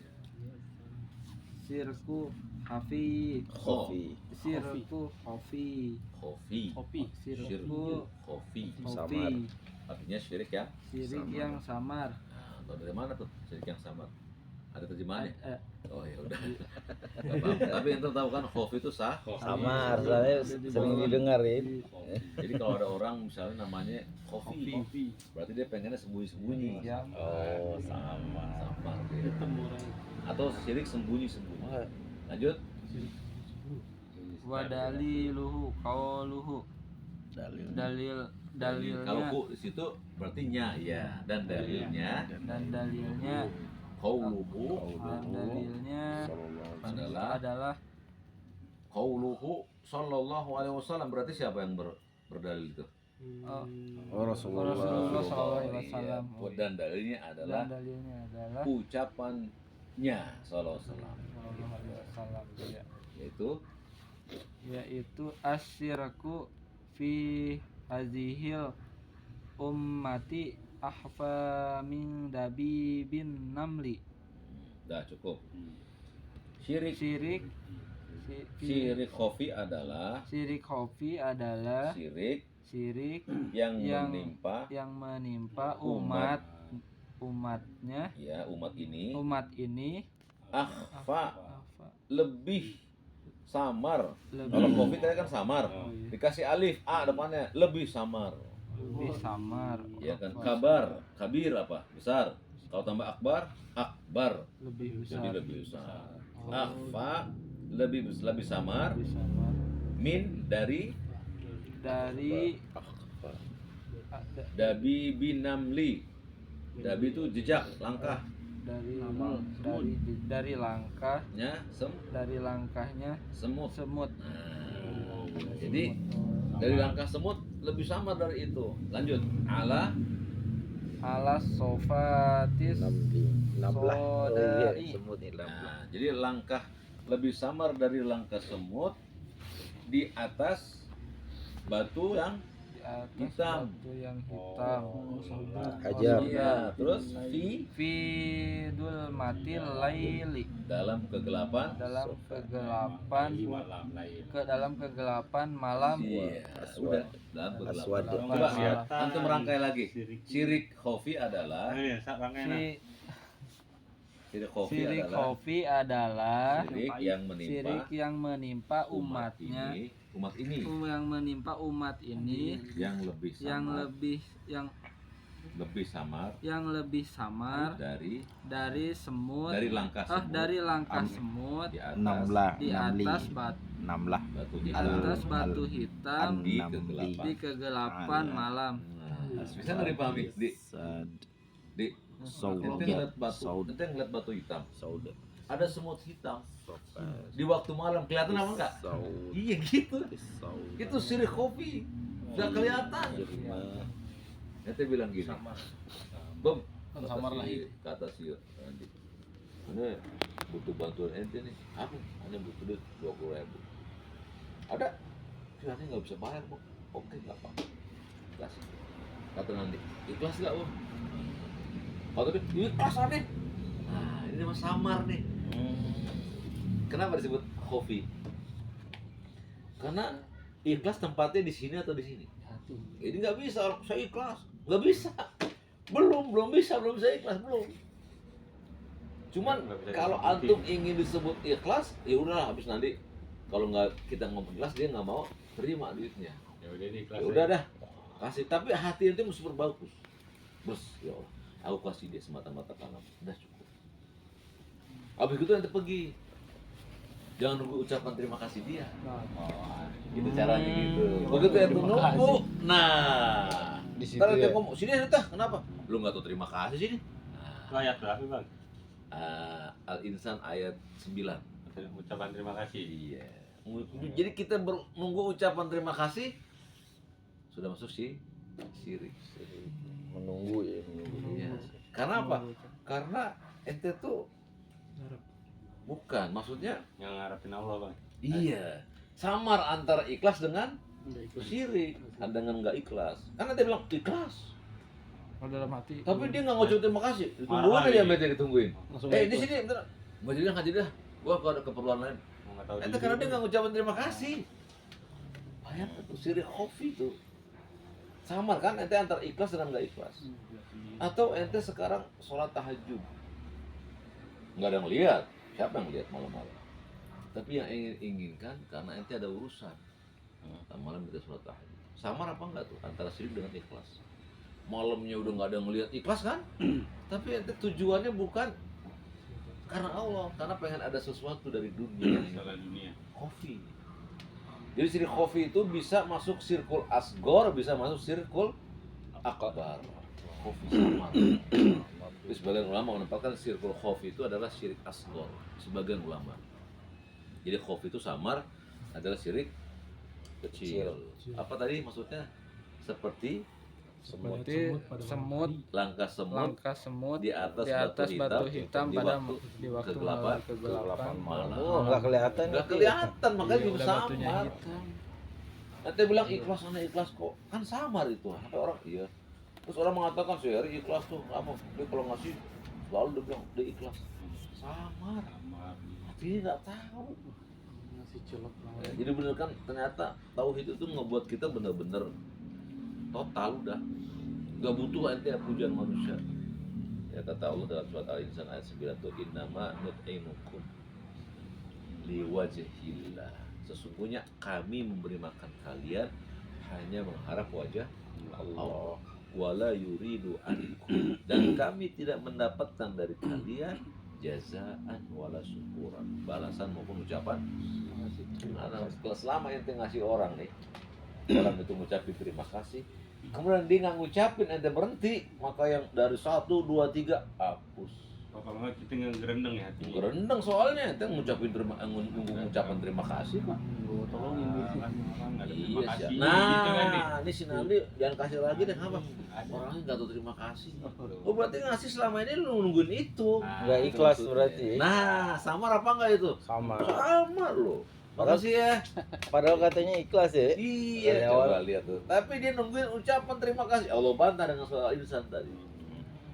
S1: Sirku hafi.
S4: Kopi.
S1: Sirku hafi.
S2: Khofi.
S1: Sirku
S2: Khofi.
S4: Samar.
S1: hafi.
S2: Artinya syirik ya.
S1: Sirik yang samar.
S2: Nah, atau dari mana tuh syirik yang samar? Ada terjemahannya? Oh ya udah. Nggak paham. Tapi yang tahu kan khofi itu sah.
S4: Samar, soalnya sering didengar ya.
S2: Jadi kalau ada orang misalnya namanya khofi, berarti dia pengennya sembunyi-sembunyi.
S1: Ya.
S4: Oh, sama.
S2: Samar dia. Atau syirik sembunyi-sembunyi. Lanjut.
S1: Wadaliluhu qauluhu. Dalilnya
S2: Kalau ku di situ berarti nya ya, dan dalilnya
S1: dan dalilnya
S2: qauluhu
S1: adalah
S2: qauluhu sallallahu alaihi wasallam, berarti siapa yang berdalil itu?
S4: Oh, Rasulullah.
S1: Rasulullah SAW.
S2: Iya. Dan dalilnya adalah ucapannya sallallahu alaihi wasallam,
S1: ya.
S2: yaitu
S1: asyiraku fi hazihil ummati ahfa min dabi bin namli.
S2: dah cukup. Syirik
S1: Syirik
S2: khofi adalah
S1: syirik khofi adalah
S2: syirik
S1: syirik
S2: yang
S1: yang
S2: menimpa
S1: umatnya
S2: ya umat ini
S1: apa
S2: lebih samar.
S1: lebih
S2: Kalau covid tadi kan samar,
S1: iya.
S2: dikasih alif a depannya, lebih samar.
S1: lebih samar
S2: Ya kan, kabar, kabir apa? Besar. Kalau tambah akbar, akbar.
S1: lebih
S2: Jadi
S1: besar
S2: lebih besar. Akhfa lebih samar.
S1: lebih samar
S2: Min dari dabi binamli. Dabi itu jejak, langkah.
S1: dari langkahnya
S2: Semut.
S1: semut.
S2: Nah, jadi dari langkah semut lebih samar dari itu. Lanjut. Ala
S1: sofatis
S4: Nablah. Oh iya,
S1: sodai.
S4: semut ini nablah.
S2: Nah, jadi langkah lebih samar dari langkah semut di atas batu yang
S1: Di atas
S2: hitam.
S1: batu yang hitam.
S4: Hajar.
S2: Iya, terus
S1: Fi dulmatil laili.
S2: dalam kegelapan.
S1: Dalam kegelapan malam.
S2: Iya,
S4: Aswad.
S2: udah dalam kegelapan.
S4: Aswad.
S2: Coba
S1: Aswad.
S2: antum rangkai lagi. Syirik khofi adalah
S1: Syirik khofi adalah
S2: syirik yang menimpa
S1: umat ini
S2: yang lebih samar
S1: yang lebih samar dari semut
S2: dari langkah semut
S1: di
S4: Nablah.
S1: atas
S2: batu
S1: batu hitam
S2: di
S1: di kegelapan malam.
S2: Nah, bisa nggak dipahami di ente ngeliat batu hitam, ada semut hitam di waktu malam, kelihatan apa enggak? Iya gitu. Itu syirik khofi, nggak kelihatan. Ente bilang gini, Bom, kata si Andi, Ane butuh bantuan ente nih. Aku hanya butuh duit 20.000. Ada? Ane nggak bisa bayar, Bom. Oke, nggak apa-apa. Ikhlas. Kata Andi, ikhlas nggak, Bom? Kata dia, ikhlas Ane. Nah, ini mah samar nih. Kenapa disebut khofi? Karena ikhlas tempatnya di sini atau di sini. Ini nggak bisa, saya ikhlas, nggak bisa. Belum bisa ikhlas, belum. Cuman kalau antum ingin disebut ikhlas, ya udahlah, habis nanti kalau nggak kita ngomong ikhlas, dia nggak mau terima duitnya. Ya udah dah, kasih. Tapi hati itu mesti berbagus. Bos, ya Allah, aku kasih dia semata-mata karena udah cukup. Habis itu nanti pergi. Jangan nunggu ucapan terima kasih dia. Oh, gitu caranya gitu. Begitu itu nunggu, nah
S4: Di situ
S2: Ntar dia
S4: ya.
S2: ngomong, sini tah, kenapa? Lu nggak tahu terima kasih sini.
S5: Itu ayat berapa bang?
S2: Al-Insan ayat 9.
S5: Ucapan terima kasih.
S2: Iya. Jadi kita menunggu ucapan terima kasih sudah masuk syirik.
S4: Menunggu ya, menunggu.
S2: Iya. Karena apa? Karena ente tuh bukan, maksudnya
S5: Yang ngarepin Allah bang.
S2: iya, samar antara ikhlas dengan syirik, dengan nggak ikhlas. Karena dia bilang ikhlas,
S1: Kalau dalam hati.
S2: tapi dia nggak ngucapin terima kasih. Ditungguin
S5: Marah
S2: aja
S5: dia.
S2: mereka ditungguin.
S3: Langsung
S2: Di
S3: ikut.
S2: sini bentar. Nggak jadi dah, nggak jadi dah. Gua kalau ada keperluan lain.
S5: Nggak tahu
S2: Ente
S5: diri.
S2: karena dia nggak ngucapin terima kasih. Banyak tuh syirik khafi tuh. Samar kan ente antara ikhlas dengan nggak ikhlas. Atau ente sekarang sholat tahajud, nggak ada yang lihat. Siapa yang lihat malam-malam? Tapi yang inginkan karena ente ada urusan. Malam kita sholat tahajud. Samar apa enggak tuh antara syirik dengan ikhlas? Malamnya udah nggak ada yang lihat, ikhlas kan? Tapi ente tujuannya bukan karena Allah, karena pengen ada sesuatu dari dunia.
S5: Segala dunia.
S2: Khofi. Jadi syirik khofi itu bisa masuk sirkul asgor, bisa masuk sirkul akbar. Khofi sama. Jadi sebagian ulama menempatkan sirkul khofi itu adalah syirik asgor. Sebagian ulama. Jadi khofi itu samar adalah syirik kecil. Apa tadi maksudnya? Seperti
S1: Seperti semut,
S2: langkah semut
S1: langkah semut
S2: di atas,
S1: di atas batu hitam
S2: di
S1: pada
S2: waktu
S1: di waktu
S2: kegelapan.
S1: kegelapan
S2: malam.
S4: Oh, nggak kelihatan.
S2: Nggak kelihatan, makanya
S1: Iya,
S2: juga
S1: udah batunya
S2: samar.
S1: hitam.
S2: Nanti bilang ikhlas, mana ikhlas kok? Kan samar itu. Sampai orang iya. Terus orang mengatakan sehari ikhlas tuh apa? Dia kalau ngasih selalu dia bilang dia ikhlas. Samar. Artinya nggak tahu.
S3: Ngasih celok
S2: Ya, jadi bener kan ternyata tauhid itu ngebuat kita bener-bener total udah. Gak butuh ente pujian manusia. Ya kata Allah dalam surat Al-Insan ayat 9 tuh innama nut'imukum liwajhillah. Sesungguhnya kami memberi makan kalian hanya mengharap wajah Allah. Wala yuridu ankum, dan kami tidak mendapatkan dari kalian jazaan wala syukuran, balasan maupun ucapan. Karena selama ente ngasih orang nih, orang itu ngucapin terima kasih, kemudian dia nggak ngucapin, ente berhenti, maka yang dari 1, 2, 3 hapus.
S5: Kalau nggak kita ngegerendeng ya hatinya.
S2: Gerendeng soalnya ente ngucapin nunggu ngucapan terima kasih kok.
S3: tolongin gitu.
S5: Kan orang nggak ada terima
S2: Iya
S5: kasih.
S2: sih.
S5: gitu kan,
S2: Nah,
S5: nih.
S2: ini si Nandi jangan kasih lagi deh apa? Orangnya nggak tahu terima kasih. Oh berarti ngasih selama ini lu nungguin itu.
S4: Nggak
S2: Itu
S4: ikhlas
S2: maksudnya.
S4: berarti.
S2: Nah, samar apa enggak itu?
S4: Sama.
S2: Sama loh. Makasih ya.
S4: Padahal katanya ikhlas ya.
S2: Iya,
S4: Dari
S2: coba
S4: awal.
S2: lihat tuh. Tapi dia nungguin ucapan terima kasih. Allah bantah dengan soal insan tadi.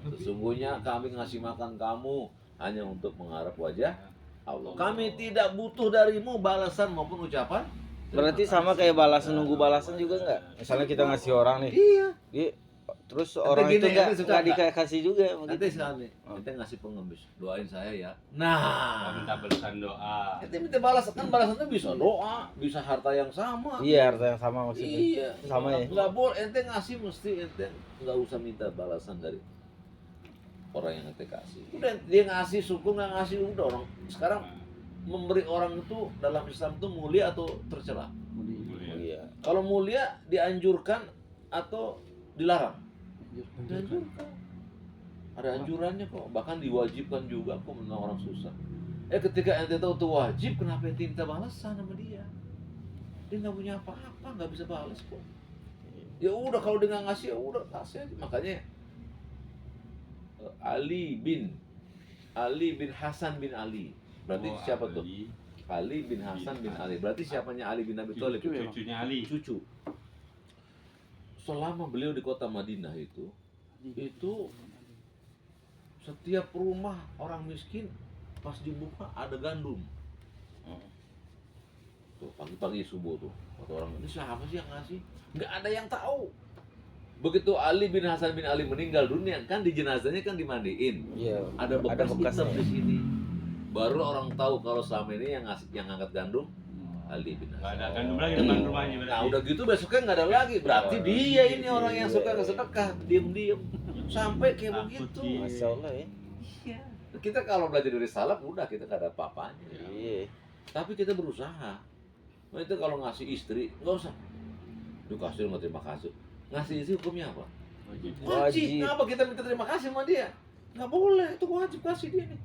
S2: Sesungguhnya kami ngasih makan kamu hanya untuk mengharap wajah Allah. Kami tidak butuh darimu balasan maupun ucapan.
S4: Berarti sama kayak balasan, nunggu balasan juga nggak? Misalnya kita ngasih orang nih,
S2: Iya.
S4: dia terus
S2: Nanti
S4: orang
S2: gini,
S4: itu
S2: nanti suka
S4: nggak
S2: nggak?
S4: dikasih juga
S2: Nanti
S4: begitu.
S2: sekarang nih, kita ngasih pengemis, doain saya ya.
S5: Oh,
S2: Nah,
S5: minta balasan doa.
S2: kita minta balas kan balasannya bisa doa, bisa harta yang sama.
S4: Iya, harta yang sama maksudnya.
S2: Iya,
S4: Sama ya.
S2: nggak boleh ente ngasih mesti ente nggak usah minta balasan dari orang yang ente kasih. Udah dia ngasih syukur nggak ngasih udah orang. Sekarang memberi orang itu dalam Islam itu mulia atau tercela?
S5: Mulia.
S4: Iya.
S2: Kalau mulia dianjurkan atau dilarang? Dianjurkan. Ada anjurannya kok, bahkan diwajibkan juga kok menolong orang susah. Ketika ente tahu itu wajib, kenapa ente minta balasan sama dia? Dia nggak punya apa-apa, nggak bisa balas kok. Ya udah kalau dia nggak ngasih, ya udah kasih aja. Makanya Ali bin Hasan bin Ali. Berarti
S5: Oh,
S2: siapa tuh?
S5: Ali.
S2: Ali bin Hasan bin Ali. Berarti siapanya Ali bin Abi Thalib?
S5: Cucunya Ali.
S2: Cucu. Selama beliau di kota Madinah itu setiap rumah orang miskin pas dibuka ada gandum. Tuh pagi-pagi subuh tuh kata orang ini siapa sih yang ngasih? Nggak ada yang tahu. Begitu Ali bin Hasan bin Ali meninggal dunia kan di jenazahnya kan dimandiin.
S4: Iya.
S2: Ada bekas
S4: bekasnya.
S2: hitam di sini. Baru orang tahu kalau selama ini yang ngangkat gandum Ali bin
S5: Nggak
S2: Hasan.
S5: ada gandum lagi depan rumahnya berarti.
S2: Nah udah gitu besoknya nggak ada lagi. Berarti dia ini orang yang suka kesedekah, diem-diem sampai kayak
S5: Takut
S2: begitu.
S5: dia.
S4: Masya Allah ya.
S2: Iya. Kita kalau belajar dari salaf udah kita nggak ada apa-apanya.
S4: Iya.
S2: Tapi kita berusaha. Nah, itu kalau ngasih istri nggak usah. Dikasih nggak terima kasih. Ngasih isi hukumnya apa?
S5: Wajib.
S2: Wajib. Kenapa kita minta terima kasih sama dia? Nggak boleh, itu wajib kasih dia nih.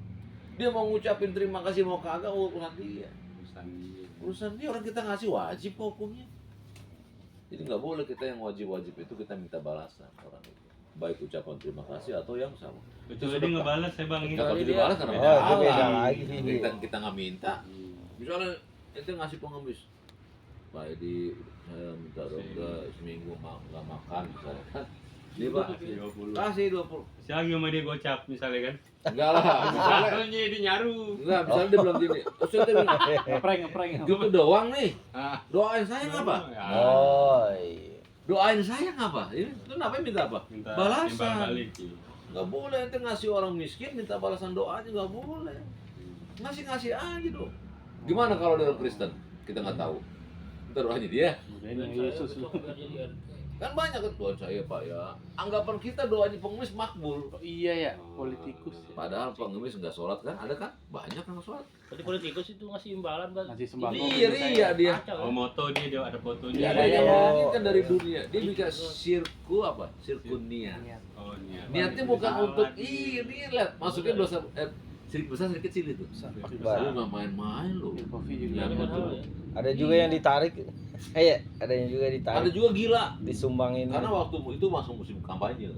S2: Dia mau ngucapin terima kasih mau kagak urusan dia.
S5: Urusan dia.
S2: Urusan dia, orang kita ngasih wajib kok hukumnya. Jadi nggak boleh kita yang wajib-wajib itu kita minta balasan orang itu. Baik ucapan terima kasih atau yang sama.
S5: Kecuali dia ngebalas ya bang.
S2: Kalau dia dibalas karena
S4: Oh, itu beda
S2: salah.
S4: lagi.
S2: Kita nggak minta. Misalnya itu ngasih pengemis, Pak Edi saya minta dong seminggu nggak makan misalnya kan. Dia Pak
S5: 20.
S2: kasih 20.
S5: Si lagi sama dia gocap misalnya kan.
S2: Enggak lah. Misalnya,
S5: Soalnya dia nyaru.
S2: enggak, misalnya dia bilang gini. Terus dia bilang,
S3: Ngeprank.
S2: gitu doang nih.
S5: Ah.
S2: Doain saya ngapa?
S5: Ya.
S4: Oh, iya.
S2: Doain saya ngapa? Itu namanya minta apa?
S5: Minta
S2: Balasan.
S5: timbal balik.
S2: Nggak boleh ente ngasih orang miskin minta balasan doanya, nggak boleh. Ngasih aja dong. Gimana kalau dia orang Kristen? Kita nggak tahu. Kita doanya dia.
S3: Ini Yesus.
S2: Kan banyak kan Tuhan saya Pak ya. Anggapan kita doanya pengemis makbul.
S3: Oh, iya ya, politikus. Ya.
S2: Padahal pengemis nggak sholat kan? Ada kan? Banyak yang nggak sholat.
S6: Berarti politikus itu ngasih imbalan kan?
S3: Ngasih sembako.
S2: Iya ria dia.
S5: Oh moto dia ada fotonya.
S2: Dia ada yang ngomongin kan dari dunia. Dia bikin sirku apa? Sirku niat.
S5: Oh niat.
S2: Niatnya bukan untuk ini lihat. Masuknya dosa sirik besar sirik kecil itu. Lu
S4: Akbar.
S2: nggak main-main lu.
S3: Kopi juga.
S2: Ya,
S6: Kan
S2: betul.
S6: tahu ya.
S4: Ada juga yang ditarik. Ya, ada yang juga
S2: Ada
S4: ditarik.
S2: juga gila.
S4: Disumbangin.
S2: Karena waktu itu masuk musim kampanye.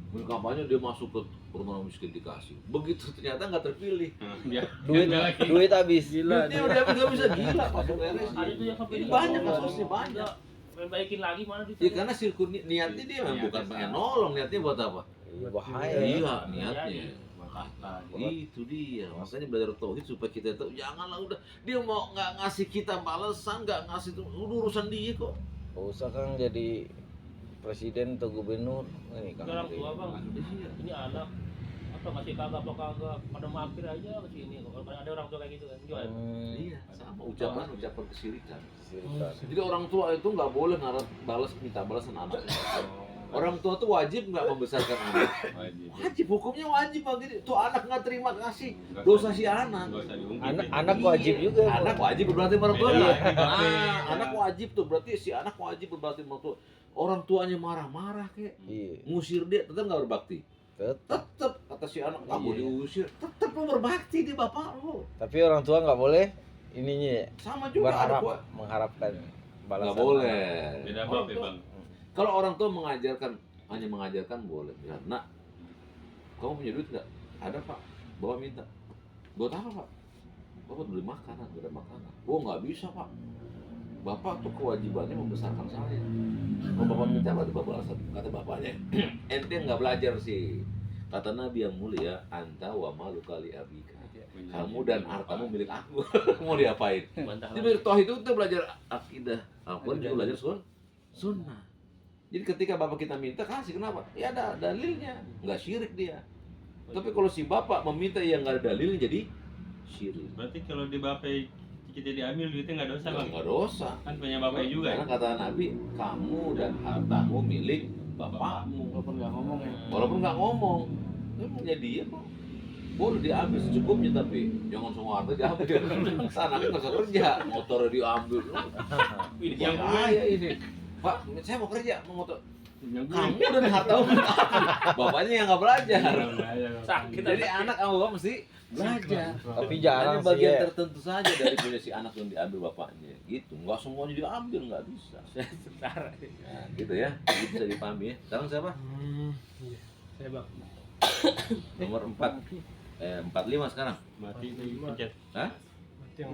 S2: Musim kampanye dia masuk ke rumah miskin dikasih. Begitu ternyata nggak terpilih.
S5: Dia
S4: Duit habis.
S2: Duitnya udah habis nggak bisa gila masuk RS.
S6: Ada tuh yang sampai
S2: Ini
S6: di-
S2: banyak kasusnya banyak.
S6: Main baikin lagi mana di
S2: Ya karena sirkut niatnya dia memang bukan pengen nolong, niatnya buat apa?
S4: Iya, bahaya.
S2: Iya niatnya.
S5: Kata.
S2: Itu dia, makanya belajar tauhid supaya kita tahu janganlah udah dia mau nggak ngasih kita balasan, nggak ngasih itu udah urusan dia kok.
S4: Gak usah Kang jadi presiden atau gubernur. Ini Kang.
S6: orang tua bang.
S2: Iya.
S6: Ini anak apa ngasih kagak apa kagak pada mampir aja ke sini. Kalau ada orang tua kayak gitu kan. Gimana?
S2: Iya, sama ucapan kesirikan.
S4: Sirikan.
S2: Jadi orang tua itu nggak boleh ngarep minta balasan anak. Orang tua tuh wajib nggak membesarkan anak.
S5: Wajib.
S2: Wajib, hukumnya wajib begitu. Tuh anak nggak terima kasih, dosa si anak.
S5: Nggak usah diungkit.
S4: Anak wajib juga.
S2: Anak wajib berarti orang tua.
S5: Beda
S2: Iya.
S5: lagi, tapi.
S2: Anak wajib tuh berarti si anak wajib berbakti sama orang tua. Orang tuanya marah-marah kayak
S4: Iya.
S2: ngusir dia tetap nggak berbakti.
S4: Tetap.
S2: Tetap kata si anak kamu
S4: Iya.
S2: diusir, tetap lo berbakti di bapak lo.
S4: Tapi orang tua nggak boleh ininya ya,
S2: Sama juga ada
S4: berharap mengharapkan balasan.
S2: nggak boleh.
S5: Beda
S2: Orang
S5: bab ya
S2: tua-
S5: bang.
S2: Kalau orang tua hanya mengajarkan boleh. Ya, nak, kamu punya duit nggak? Ada pak, bawa minta. Buat apa pak? Bapak beli makanan, nggak ada makanan. Oh nggak bisa pak. Bapak tuh kewajibannya membesarkan saya. Kalau bapak minta apa tuh bapak alasan? Kata bapaknya, ente nggak belajar sih. Kata Nabi yang mulia, anta wa malu kali abika. Kamu dan hartamu milik aku. Mau diapain?
S6: Bantah
S2: Jadi
S6: lagi.
S2: toh itu kita belajar akidah. Aku juga belajar sunnah. Jadi ketika bapak kita minta kasih, kenapa? Ya ada dalilnya, nggak syirik dia. Tapi kalau si bapak meminta yang nggak ada dalilnya jadi syirik.
S5: Berarti kalau di bapak kita diambil duitnya nggak dosa bang.
S2: Nggak dosa.
S5: Kan punya bapaknya juga.
S2: Karena kata Nabi, kamu dan hartamu milik bapakmu.
S3: Walaupun nggak ngomong ya.
S2: Walaupun nggak ngomong, itu punya dia kok. Boleh diambil secukupnya tapi jangan semua harta diambil. Sana nggak usah kerja, motornya diambil.
S5: Yang
S2: Bahaya ini. Pak, saya mau kerja, mau motor.
S5: Yang
S2: Kamu dan hartamu bapaknya yang nggak belajar.
S6: Sakit.
S2: Jadi anak sama bapak mesti belajar.
S4: Tapi jarang
S2: Hanya
S4: sih
S2: bagian
S4: ya.
S2: tertentu saja dari punya si anak yang diambil bapaknya. Gitu, nggak semuanya diambil, nggak bisa. Nah, gitu ya, jadi bisa dipahami ya. Sekarang siapa?
S6: Saya bang.
S2: Nomor 4. 45 sekarang.
S5: mati itu pencet.
S2: Hah?
S6: 45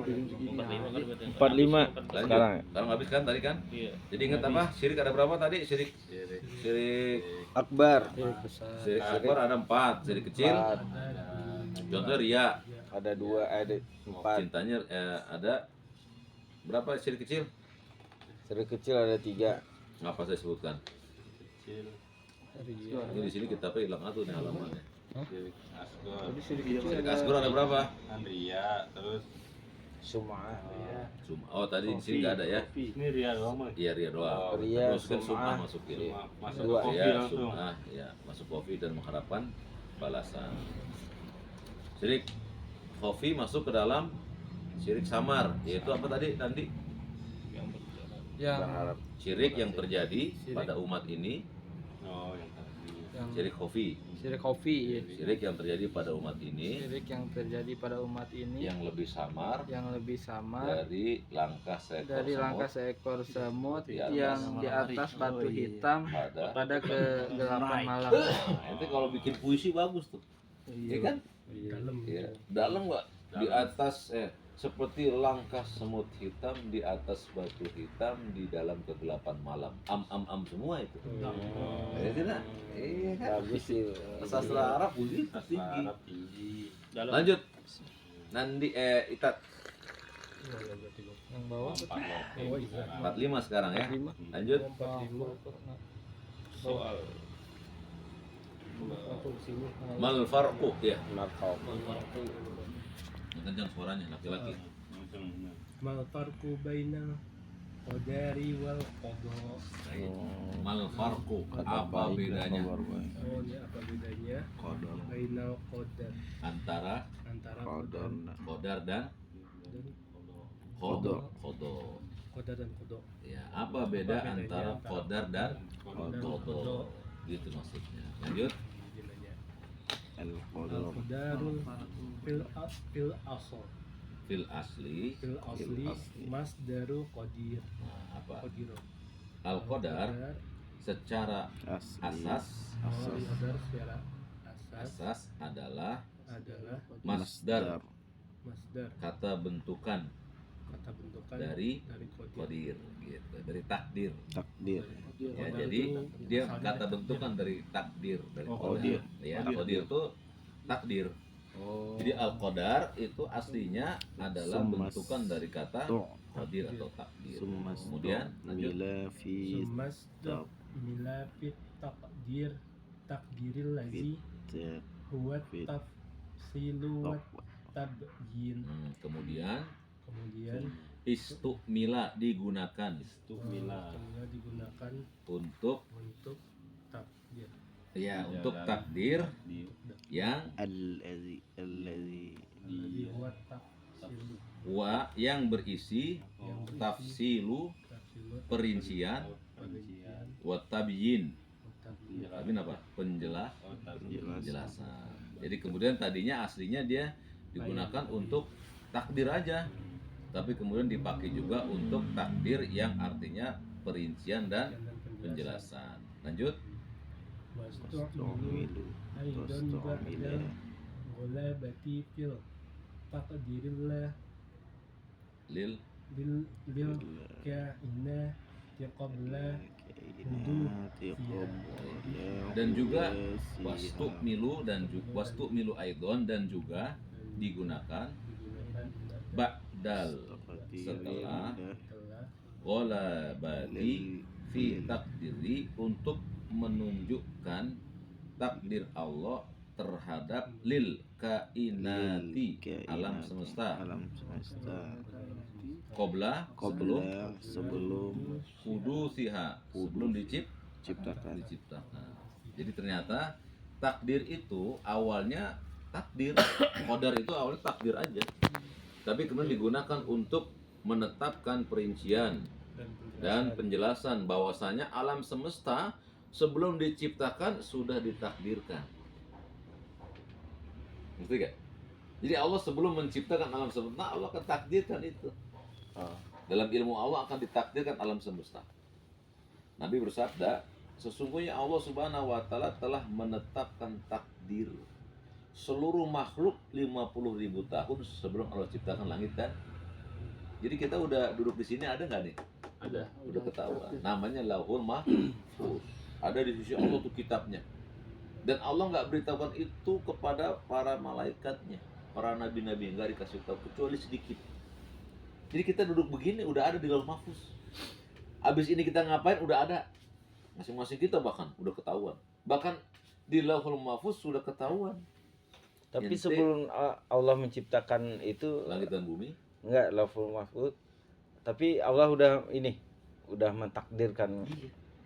S6: kan berarti.
S4: 45
S2: Lanjut.
S4: sekarang ya?
S2: Sekarang habis kan tadi kan?
S6: Iya.
S2: Jadi ingat apa? Syirik ada berapa tadi? Syirik
S4: Akbar.
S2: syirik akbar ada 4, syirik kecil.
S4: Empat.
S2: Contohnya ria.
S4: Ada 2, ada 4.
S2: Cintanya ada berapa syirik kecil?
S4: Seri kecil ada 3.
S2: Ngapa saya sebutkan?
S5: Kecil.
S2: Ini di sini kita hilang atuh nih halamannya.
S5: Asgor.
S2: Syirik asgar ada berapa?
S5: Andria terus
S4: Sumah.
S2: Oh tadi di sini nggak ada ya?
S5: ini Ria doang mah.
S2: Iya ria doang.
S4: Ria,
S2: Terus kan
S4: sum'ah.
S2: sum'ah masukin.
S5: Masuk
S4: Dua.
S5: ke kopi
S2: Ya,
S5: langsung.
S2: sum'ah, ya masuk kopi dan mengharapkan balasan. Syirik kopi masuk ke dalam syirik samar, yaitu apa tadi nanti?
S1: yang
S4: berharap
S2: Syirik yang terjadi
S1: Syirik.
S2: pada umat ini,
S5: Oh, yang tadi.
S1: yang
S2: syirik khafi.
S1: syirik kopi ya.
S2: Syirik yang terjadi pada umat ini
S1: Syirik yang terjadi pada umat ini
S2: yang lebih samar
S1: yang lebih samar
S2: dari langkah seekor
S1: dari langkah
S2: semut
S1: seekor semut
S2: Di atas
S1: yang di atas batu hitam
S2: pada.
S1: pada kegelapan malam.
S2: Nah, itu kalau bikin puisi bagus tuh. Iya kan?
S6: Dalam.
S2: Iya. Dalam nggak? Di atas seperti langkah semut hitam di atas batu hitam di dalam kegelapan malam. Am semua itu. Ya tidak? Iya kan?
S4: bagus sih.
S2: Sastra Arab begitu
S5: Sastra
S2: tinggi.
S5: Arab tinggi.
S6: Dalam.
S2: Lanjut. Nandi Itat
S1: Yang bawah
S6: Oh, iya.
S2: 45 sekarang ya.
S1: 5.
S2: Lanjut.
S6: 45.
S5: Soal
S6: Langsung ke sini.
S2: Mal farqu ya.
S4: Markau.
S2: Kencang suaranya laki-laki.
S6: Mal farqu bainal qadari wal qada.
S2: Mal farqu apa bedanya
S6: Oh, ini apa bedanya?
S4: Qadar.
S6: Bainal qadar
S2: antara
S6: antara
S4: Qadar.
S2: qadar dan
S4: Qada.
S2: qada.
S6: qadar dan qada.
S2: Ya, apa beda
S6: Apa bedanya
S2: antara
S6: antara
S2: qadar dan
S6: qada.
S2: qada? Gitu maksudnya. Lanjut.
S6: Bedanya.
S4: Al-Qadar.
S6: Al-qadarul fil asl.
S2: Fil asli
S6: Fil asli
S4: asli.
S6: masdaru qadir.
S2: nah, apa?
S6: Qadir.
S2: Al-qadar secara
S4: Asli.
S2: asas
S6: Al-qadar secara asas
S2: asas adalah
S6: adalah
S2: masdar,
S6: masdar,
S2: kata bentukan
S6: kata bentukan
S2: dari
S6: qadir.
S2: qadir gitu, dari takdir.
S4: Takdir.
S2: Ya,
S6: Qadar
S2: jadi
S6: itu
S2: dia
S6: asalnya
S2: kata
S6: dari
S2: bentukan dari takdir, dari
S6: Oh,
S2: qadar. Ya, qadir itu takdir.
S4: Oh.
S2: Jadi al-qadar itu aslinya adalah
S4: Sumas.
S2: bentukan dari kata
S4: Tu.
S2: qadir atau takdir.
S4: Sumas.
S2: Kemudian lanjut.
S4: Mila fi
S6: Sumasdar mila fit takdiril lazi
S4: tak.
S6: huwa
S4: Fit.
S6: tafsilu wa tabyin.
S2: Kemudian
S6: Kemudian
S2: istukmila digunakan
S5: Tukmila.
S6: kemudian digunakan
S2: untuk
S6: untuk takdir.
S2: ya
S5: Jalan.
S2: untuk takdir
S5: Di
S2: yang
S4: Allazi.
S6: Jadi huwa tafsilu
S2: yang berisi
S6: yang berisi
S2: tafsilu
S6: tafsilu
S2: perincian
S6: perincian
S2: wa tabyin.
S6: tabyin.
S2: Tabyin apa?
S4: Penjelasan.
S2: Penjelasan. Jadi kemudian tadinya aslinya dia digunakan untuk takdir aja, tapi kemudian dipakai juga untuk takdir yang artinya perincian dan penjelasan. Lanjut.
S4: Tu'milu.
S6: Aidan ba'da
S4: Tu'mila.
S6: ghalabati fil taqdirillah
S2: Lil
S6: lil kaina qabla
S2: dan juga wastu milu aidon dan juga digunakan ba'dal setelah ghalabati fi takdiri untuk menunjukkan takdir Allah terhadap lil kainati alam semesta qabla
S4: sebelum
S2: hudusiha sebelum diciptakan. Jadi ternyata takdir itu awalnya takdir, qadar itu awalnya takdir aja, tapi kemudian digunakan untuk menetapkan perincian dan penjelasan bahwasanya alam semesta sebelum diciptakan sudah ditakdirkan. Ngerti gak? Jadi Allah sebelum menciptakan alam semesta, Allah akan takdirkan itu. Dalam ilmu Allah akan ditakdirkan alam semesta. Nabi bersabda, sesungguhnya Allah Subhanahu wa taala telah menetapkan takdir seluruh makhluk 50.000 tahun sebelum Allah ciptakan langit dan. Jadi kita udah duduk di sini ada nggak nih?
S5: ada.
S2: Udah ketahuan. Namanya Lauhul Mahfuz. Ada di sisi Allah tuh kitabnya. Dan Allah nggak beritahukan itu kepada para malaikatnya, para nabi-nabi, nggak dikasih tahu kecuali sedikit. Jadi kita duduk begini udah ada di Lauhul Mahfuz. Abis ini kita ngapain udah ada. Masing-masing kita bahkan udah ketahuan. Bahkan di Lauhul Mahfuz sudah ketahuan.
S4: Tapi
S2: Ente-
S4: sebelum Allah menciptakan itu
S2: Langit dan bumi.
S4: enggak Lauhul Mahfuz. Tapi Allah udah mentakdirkan,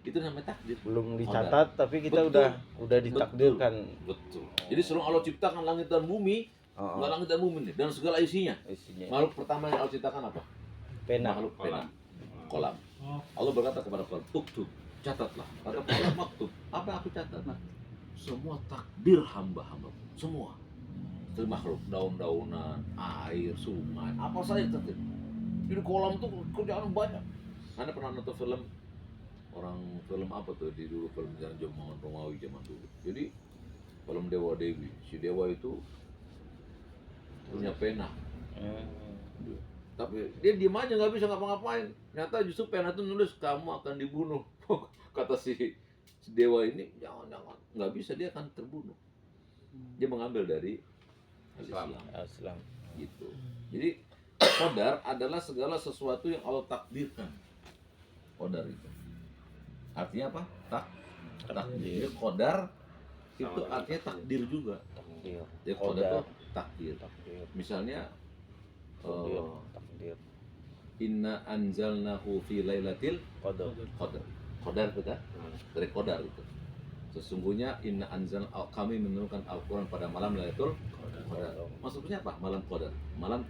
S2: Itu namanya takdir.
S4: belum dicatat tapi kita
S2: Betul.
S4: udah ditakdirkan.
S2: Betul. Jadi sebelum Allah ciptakan langit dan bumi,
S4: Oh,
S2: nggak langit dan bumi nih, dan segala isinya.
S4: isinya
S2: Makhluk pertama yang Allah ciptakan apa?
S4: pena.
S2: Makhluk pena. kolam. Allah berkata kepada kolam, uktub, catatlah. Kata kolam, maktub. Apa yang aku catat? Nah, semua takdir hamba-hamba, semua. Itu makhluk, daun-daunan, air, sungai, apa saja takdir. Jadi kolam tuh kerjaan banyak. Anda pernah nonton film film apa tuh di dulu, film zaman Romawi zaman dulu. Jadi film Dewa Dewi, si Dewa itu punya pena. Tapi dia diem aja, nggak bisa ngapa-ngapain. Ternyata justru pena itu nulis kamu akan dibunuh. Kata si Dewa ini, jangan nggak bisa, dia akan terbunuh. Dia mengambil dari Islam. Gitu. Jadi qadar adalah segala sesuatu yang Allah takdirkan. Qadar itu artinya apa? Takdir. Jadi qadar itu artinya takdir juga. Jadi qadar itu takdir. Misalnya inna anzalnahu fi lailatil qadar. Qadar itu kan? Dari qadar itu. Sesungguhnya inna anzal kami menurunkan Al-Qur'an pada malam Lailatul Qadar. Maksudnya apa? Malam qadar. Malam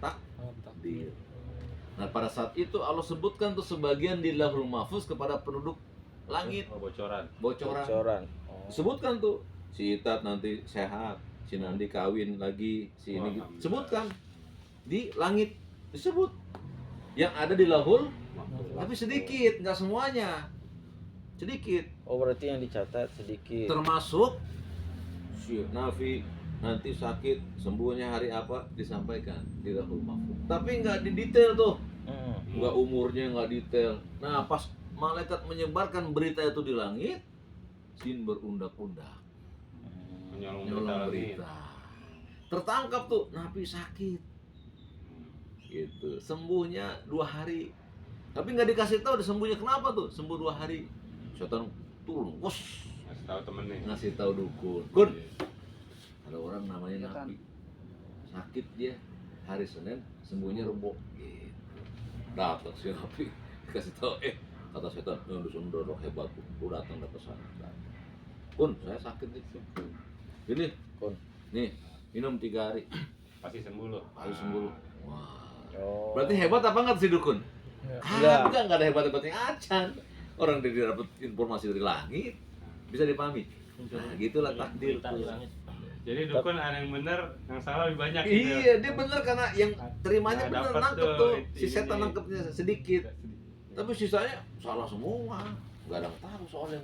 S2: takdir. Nah, pada saat itu Allah sebutkan tuh sebagian di Lauhul Mahfuz kepada penduduk langit. Bocoran. Sebutkan tuh si Itat nanti sehat, si Nandi kawin lagi, si ini gitu. Sebutkan di langit disebut. Yang ada di Lauhul tapi sedikit, nggak semuanya. Sedikit.
S4: Oh, berarti yang dicatat sedikit.
S2: Termasuk si Nafi nanti sakit, sembuhnya hari apa disampaikan di Lauhul Mahfuz. Tapi nggak didetail tuh. Nggak umurnya, nggak detail. Nah, pas malaikat menyebarkan berita itu di langit, jin berundak-undak. Nyolong berita. Tertangkap tuh, Nafi sakit. Gitu. Sembuhnya 2 hari. Tapi nggak dikasih tahu sembuhnya kenapa tuh. Sembuh 2 hari. Setan turun, wos, ngasih tahu dukun. Kun, ada orang namanya Nafi, sakit dia hari Senin, sembuhnya Rebo. Gitu. Datang si Nafi, kasih tahu, kata setan, dukun dorong hebat tuh, datang ke sana. Kun, saya sakit nih. Ini, Kun, nih minum 3 hari,
S5: pasti sembuh loh.
S2: pasti sembuh. Wah,
S4: Oh.
S2: berarti hebat apa enggak sih dukun? Enggak ada hebat-hebatnya acan. Orang dia dapat informasi dari langit bisa dipahami. Nah, gitulah takdir tuh.
S5: Jadi dukun ada yang benar, yang salah lebih banyak gitu.
S2: Iya, dia benar karena yang terimanya
S5: Nah,
S2: benar,
S5: dapat
S2: nangkep
S5: tuh
S2: tuh. Si
S5: ini.
S2: setan nangkepnya sedikit. Tapi sisanya salah semua. Enggak ada yang tahu soalnya.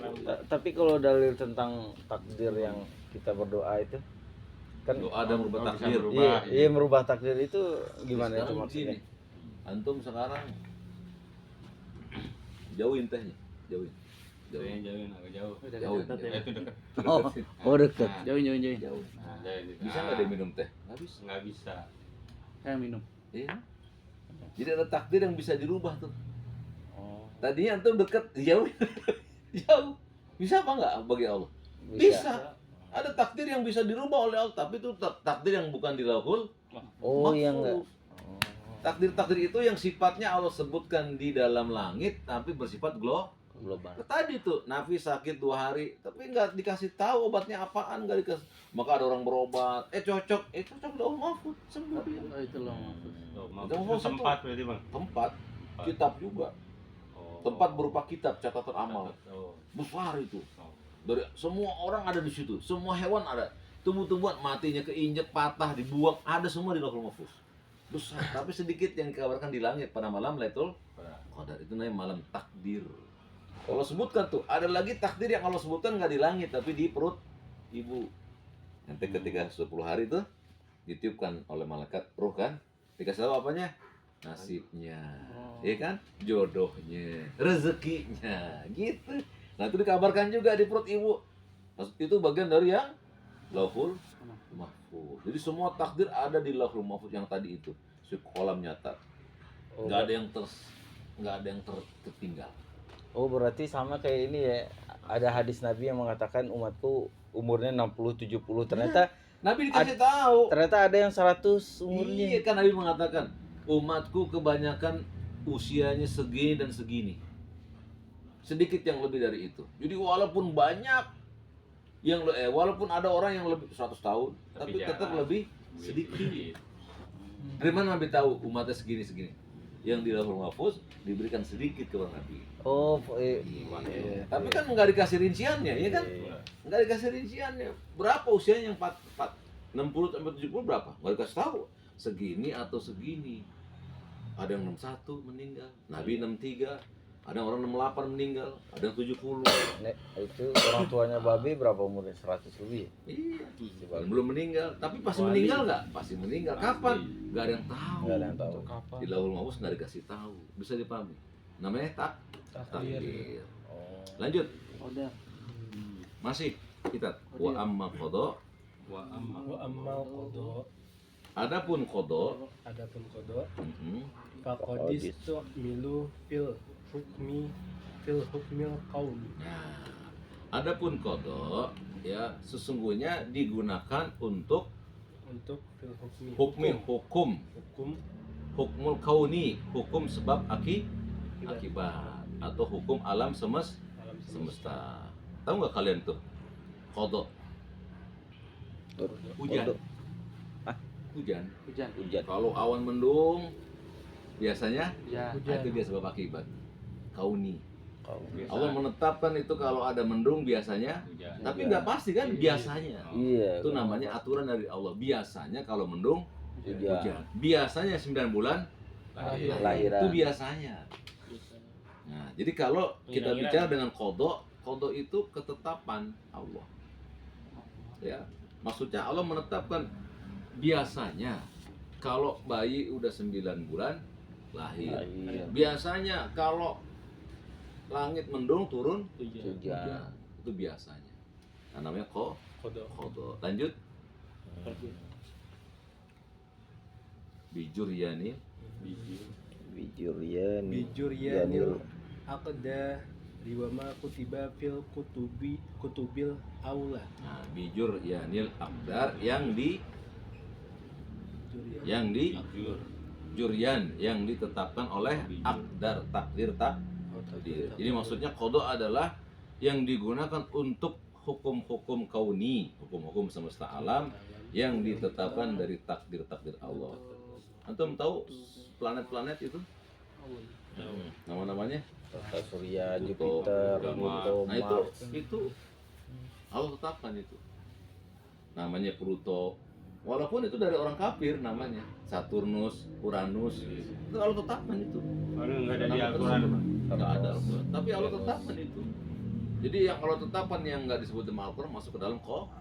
S4: Tapi kalau dalil tentang takdir yang kita berdoa itu kan
S2: Doa ada merubah
S5: bisa
S2: takdir.
S5: berubah.
S4: iya merubah takdir itu gimana itu
S2: Sekarang
S4: maksudnya?
S2: begini, antum sekarang jauhin tehnya, jauhin.
S5: Jauhin, agak jauh.
S2: Jauhin.
S5: Itu dekat.
S4: Oh dekat.
S3: Jauhin.
S2: Jauh.
S5: Nah, jauhin.
S2: Bisa nggak dia minum teh? Nggak bisa.
S5: Nggak bisa.
S3: Saya minum.
S2: Iya. Jadi ada takdir yang bisa dirubah tuh.
S4: Oh,
S2: Tadinya antum dekat, jauh. Jauh. Bisa apa nggak bagi Allah? Bisa. Ada takdir yang bisa dirubah oleh Allah, tapi itu takdir yang bukan di Lauhul
S4: Oh, yang enggak.
S2: Mahfuz. Takdir-takdir itu yang sifatnya Allah sebutkan di dalam langit, tapi bersifat
S4: Global.
S2: Tadi tuh Nafi sakit 2 hari, tapi nggak dikasih tahu obatnya apaan, nggak dikasih. Maka ada orang berobat, cocok Lauhul Mahfuz, sembuh dia.
S3: Itu loh maksud.
S5: Oh,
S2: Itu
S5: maksud tempat berarti bang.
S2: Tempat, kitab juga.
S5: Oh.
S2: Tempat berupa kitab catatan amal.
S5: Oh.
S2: Besar itu. Dari semua orang ada di situ, semua hewan ada, tumbuh-tumbuhan matinya keinjek, patah, dibuang, ada semua di Lauhul Mahfuz. Besar, tapi sedikit yang dikabarkan di langit pada malam Lailatul Qadar. Itu namanya malam takdir. Allah sebutkan tuh, ada lagi takdir yang Allah sebutkan nggak di langit tapi di perut ibu. Nanti ketika 10 hari tuh ditiupkan oleh malaikat ruh kan, dikasih tahu apanya? Nasibnya, ya kan? Jodohnya, rezekinya, gitu. Nah itu dikabarkan juga di perut ibu. Itu bagian dari yang Lauhul Mahfuz. Jadi semua takdir ada di Lauhul Mahfuz yang tadi itu. Si kolam nyata. Nggak ada yang tertinggal.
S4: Oh, berarti sama kayak ini ya. Ada hadis Nabi yang mengatakan umatku umurnya 60 70. Ternyata
S2: Nabi dikasih tahu.
S4: ternyata ada yang 100 umurnya.
S2: Iya kan Nabi mengatakan umatku kebanyakan usianya segini dan segini. Sedikit yang lebih dari itu. Jadi walaupun banyak yang walaupun ada orang yang lebih 100 tahun, tapi tetap lebih sedikit. Dari mana Nabi tahu umatnya segini? yang di Lauhul Mahfuz diberikan sedikit ke orang Nabi.
S4: Oh,
S2: Tapi kan nggak dikasih rinciannya, ya kan? Nggak dikasih rinciannya. Berapa usianya yang 60 sampai 70 berapa? Nggak dikasih tahu. Segini atau segini. Ada yang 61 meninggal, Nabi 63, ada orang 68 meninggal, ada yang 70.
S4: Nek, itu orang tuanya Babi berapa umurnya? 100 lebih.
S2: Iya, belum meninggal. Tapi pasti meninggal nggak? Pasti meninggal. Kapan? Nggak ada yang tahu.
S4: Nggak ada yang tahu.
S2: Di Lauhul Mahfuz nggak dikasih tahu. Bisa dipahami. Namanya takdir.
S4: Oh.
S2: Lanjut.
S3: Udah.
S2: Masih kita wa amma qada.
S5: Wa amma
S6: Wa ammal qada,
S2: Adapun qada,
S6: adapun qada
S2: mhm,
S6: faqadis tu'milu fil hukmil qauli.
S2: nah, adapun qada ya sesungguhnya digunakan untuk
S6: Fil hukmi
S2: hukum
S6: hukum
S2: hukmul kauni, hukum sebab akibat atau hukum alam
S6: alam
S2: semesta. Tahu nggak kalian tuh qada? Hujan.
S4: Untuk
S2: Hujan.
S4: hujan.
S2: Kalau awan mendung biasanya
S3: Ya.
S2: itu dia sebab akibat kauni.
S4: Kalau
S2: Allah menetapkan itu kalau ada mendung biasanya,
S5: hujan.
S2: tapi nggak pasti kan biasanya.
S4: iya.
S2: Itu namanya aturan dari Allah. Biasanya kalau mendung
S4: hujan.
S2: hujan. Biasanya 9 bulan
S4: Lahiran.
S2: itu biasanya. Nah, jadi kalau kita
S6: Kira-kira.
S2: bicara dengan kodok itu ketetapan Allah. Ya, maksudnya Allah menetapkan biasanya kalau bayi udah 9 bulan lahir.
S4: Lahir.
S2: Biasanya kalau langit mendung turun
S6: hujan.
S4: Hujan.
S2: itu biasanya. Nah, namanya
S6: Qada.
S2: kodok. Lanjut. Bijur yani.
S4: Bijurian.
S6: Bijuryanil aqda riwama kutiba fil kutubil aula.
S2: Nah, bijur yanil akdar yang
S5: Jujur.
S2: juryan yang ditetapkan oleh akdar takdir. Jadi maksudnya kodok adalah yang digunakan untuk hukum-hukum kauni, hukum-hukum semesta alam yang ditetapkan dari takdir Allah. Antum tahu planet-planet itu? Nama-namanya?
S4: Tata Surya,
S2: Pluto,
S4: Jupiter,
S5: Gamma.
S4: Pluto,
S2: Nah itu Allah tetapkan itu. Namanya Pluto. Walaupun itu dari orang kafir namanya Saturnus, Uranus. Itu Allah tetapkan itu.
S5: Kalau nggak ada di
S2: Nama
S5: Al-Quran,
S2: tersebut.
S5: Bang.
S2: Nggak ada Al-Quran. Tapi Allah tetapkan itu. Jadi yang Allah tetapkan yang nggak disebut dalam Al-Quran masuk ke dalam Qada.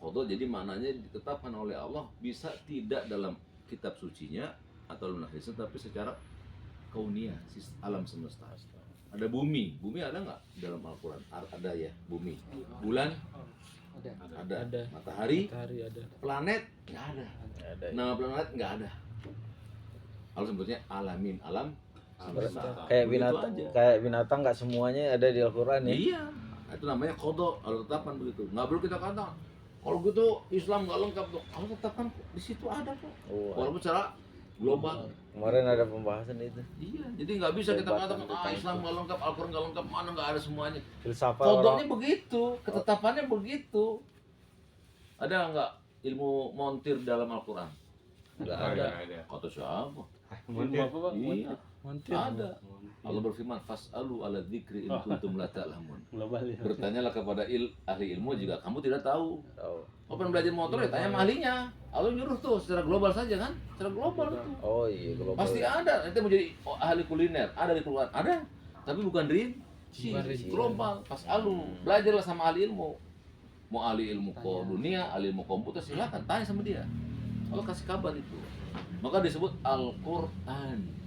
S2: Qada jadi maknanya ditetapkan oleh Allah bisa tidak dalam kitab sucinya atau dalam hadisnya tapi secara kauniyah, alam semesta. Ada bumi ada nggak dalam Al-Quran? Ada ya, bumi. Bulan ada. Matahari
S6: ada.
S2: planet nggak ada.
S4: Ada.
S2: Nama planet nggak ada. Allah sebutnya alamin, alam semesta.
S4: Kayak
S2: Begitu
S4: binatang,
S2: aja.
S4: nggak semuanya ada di Al-Quran ya.
S2: Iya, itu namanya kodok. Allah tetapkan begitu. Nggak perlu kita kata kalau gitu Islam nggak lengkap tuh. Allah tetapkan di situ ada kok.
S4: Oh,
S2: Walaupun secara global.
S4: kemarin ada pembahasan itu.
S2: Iya, jadi nggak bisa kita katakan Islam nggak lengkap, Al-Quran nggak lengkap, mana nggak ada semuanya.
S4: Filsafat
S2: Kodoknya
S4: orang
S2: begitu, ketetapannya begitu. Ada nggak ilmu montir dalam Al-Quran?
S4: nggak
S5: Oh,
S4: ada.
S5: ada.
S2: Kata siapa?
S5: Montir.
S2: Iya, ada. Allah berfirman, fas'alu ala dzikri in kuntum la ta'lamun.
S6: Global ya.
S2: Bertanyalah kepada ahli ilmu jika kamu tidak tahu.
S4: Tahu.
S2: Kau pengen belajar motor ya tanya sama ahlinya. Allah nyuruh tuh secara global saja kan? Secara global tuh.
S4: Oh iya, global.
S2: Pasti ada. Nanti mau jadi ahli kuliner, ada di Quran, ada. Tapi bukan rinci, global. Fas'alu, belajarlah sama ahli ilmu. Mau ahli ilmu ke dunia, ahli ilmu komputer silakan tanya sama dia. Allah kasih kabar itu. Maka disebut Al-Qur'an.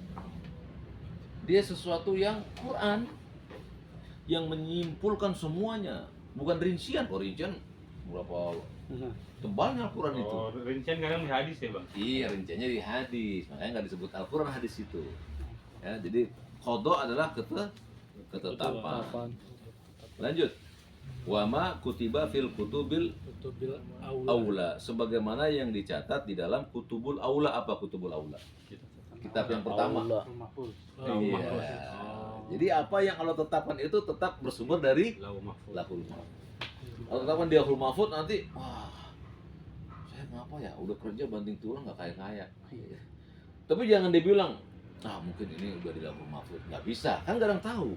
S2: Dia sesuatu yang Quran yang menyimpulkan semuanya, bukan rincian. Oh, rincian berapa tebalnya Al-Quran itu?
S5: Oh, rincian kadang di hadis ya, Bang.
S2: Iya, rinciannya di hadis, makanya nggak disebut Al-Quran hadis itu. Ya, jadi kodok adalah ketetapan. Lanjut. Wama kutiba fil kutubil
S6: Kutubil aula.
S2: aula, sebagaimana yang dicatat di dalam kutubul aula. Apa kutubul aula? Kitab yang pertama.
S4: Allah.
S2: Iya. Jadi apa yang Allah tetapkan itu tetap bersumber dari
S5: Lauh Mahfuz.
S2: Lahul Mahfuz. Allah tetapkan di Lahul Mahfuz nanti, wah, saya ngapa ya? Udah kerja banting tulang nggak kaya-kaya. Tapi jangan dibilang, mungkin ini udah di Lauhul Mahfuz. Nggak bisa, kan nggak ada yang tahu.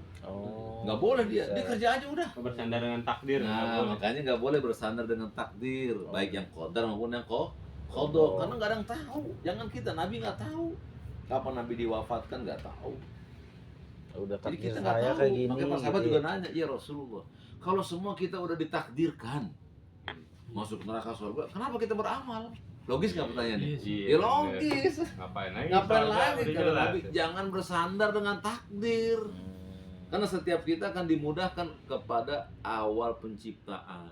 S2: Nggak boleh dia kerja aja udah.
S5: Bersandar dengan takdir.
S2: Nah, makanya nggak boleh bersandar dengan takdir, baik yang qadar maupun yang qada, karena nggak ada yang tahu. Jangan kita, Nabi nggak tahu. Kapan Nabi diwafatkan nggak tahu.
S4: Udah
S2: Jadi
S4: takdir
S2: kita nggak
S4: saya
S2: tahu.
S4: kayak gini.
S2: Makanya para sahabat
S4: gitu
S2: juga
S4: ya.
S2: nanya, ya Rasulullah, kalau semua kita udah ditakdirkan masuk neraka surga, kenapa kita beramal? Logis nggak pertanyaannya?
S5: Iya,
S2: Ya logis.
S5: Ngapain lagi?
S2: Ngapain
S5: Soalnya
S2: lagi?
S5: udah
S2: Kata
S5: jelas.
S2: Nabi, jangan bersandar dengan takdir. Karena setiap kita akan dimudahkan kepada awal penciptaan.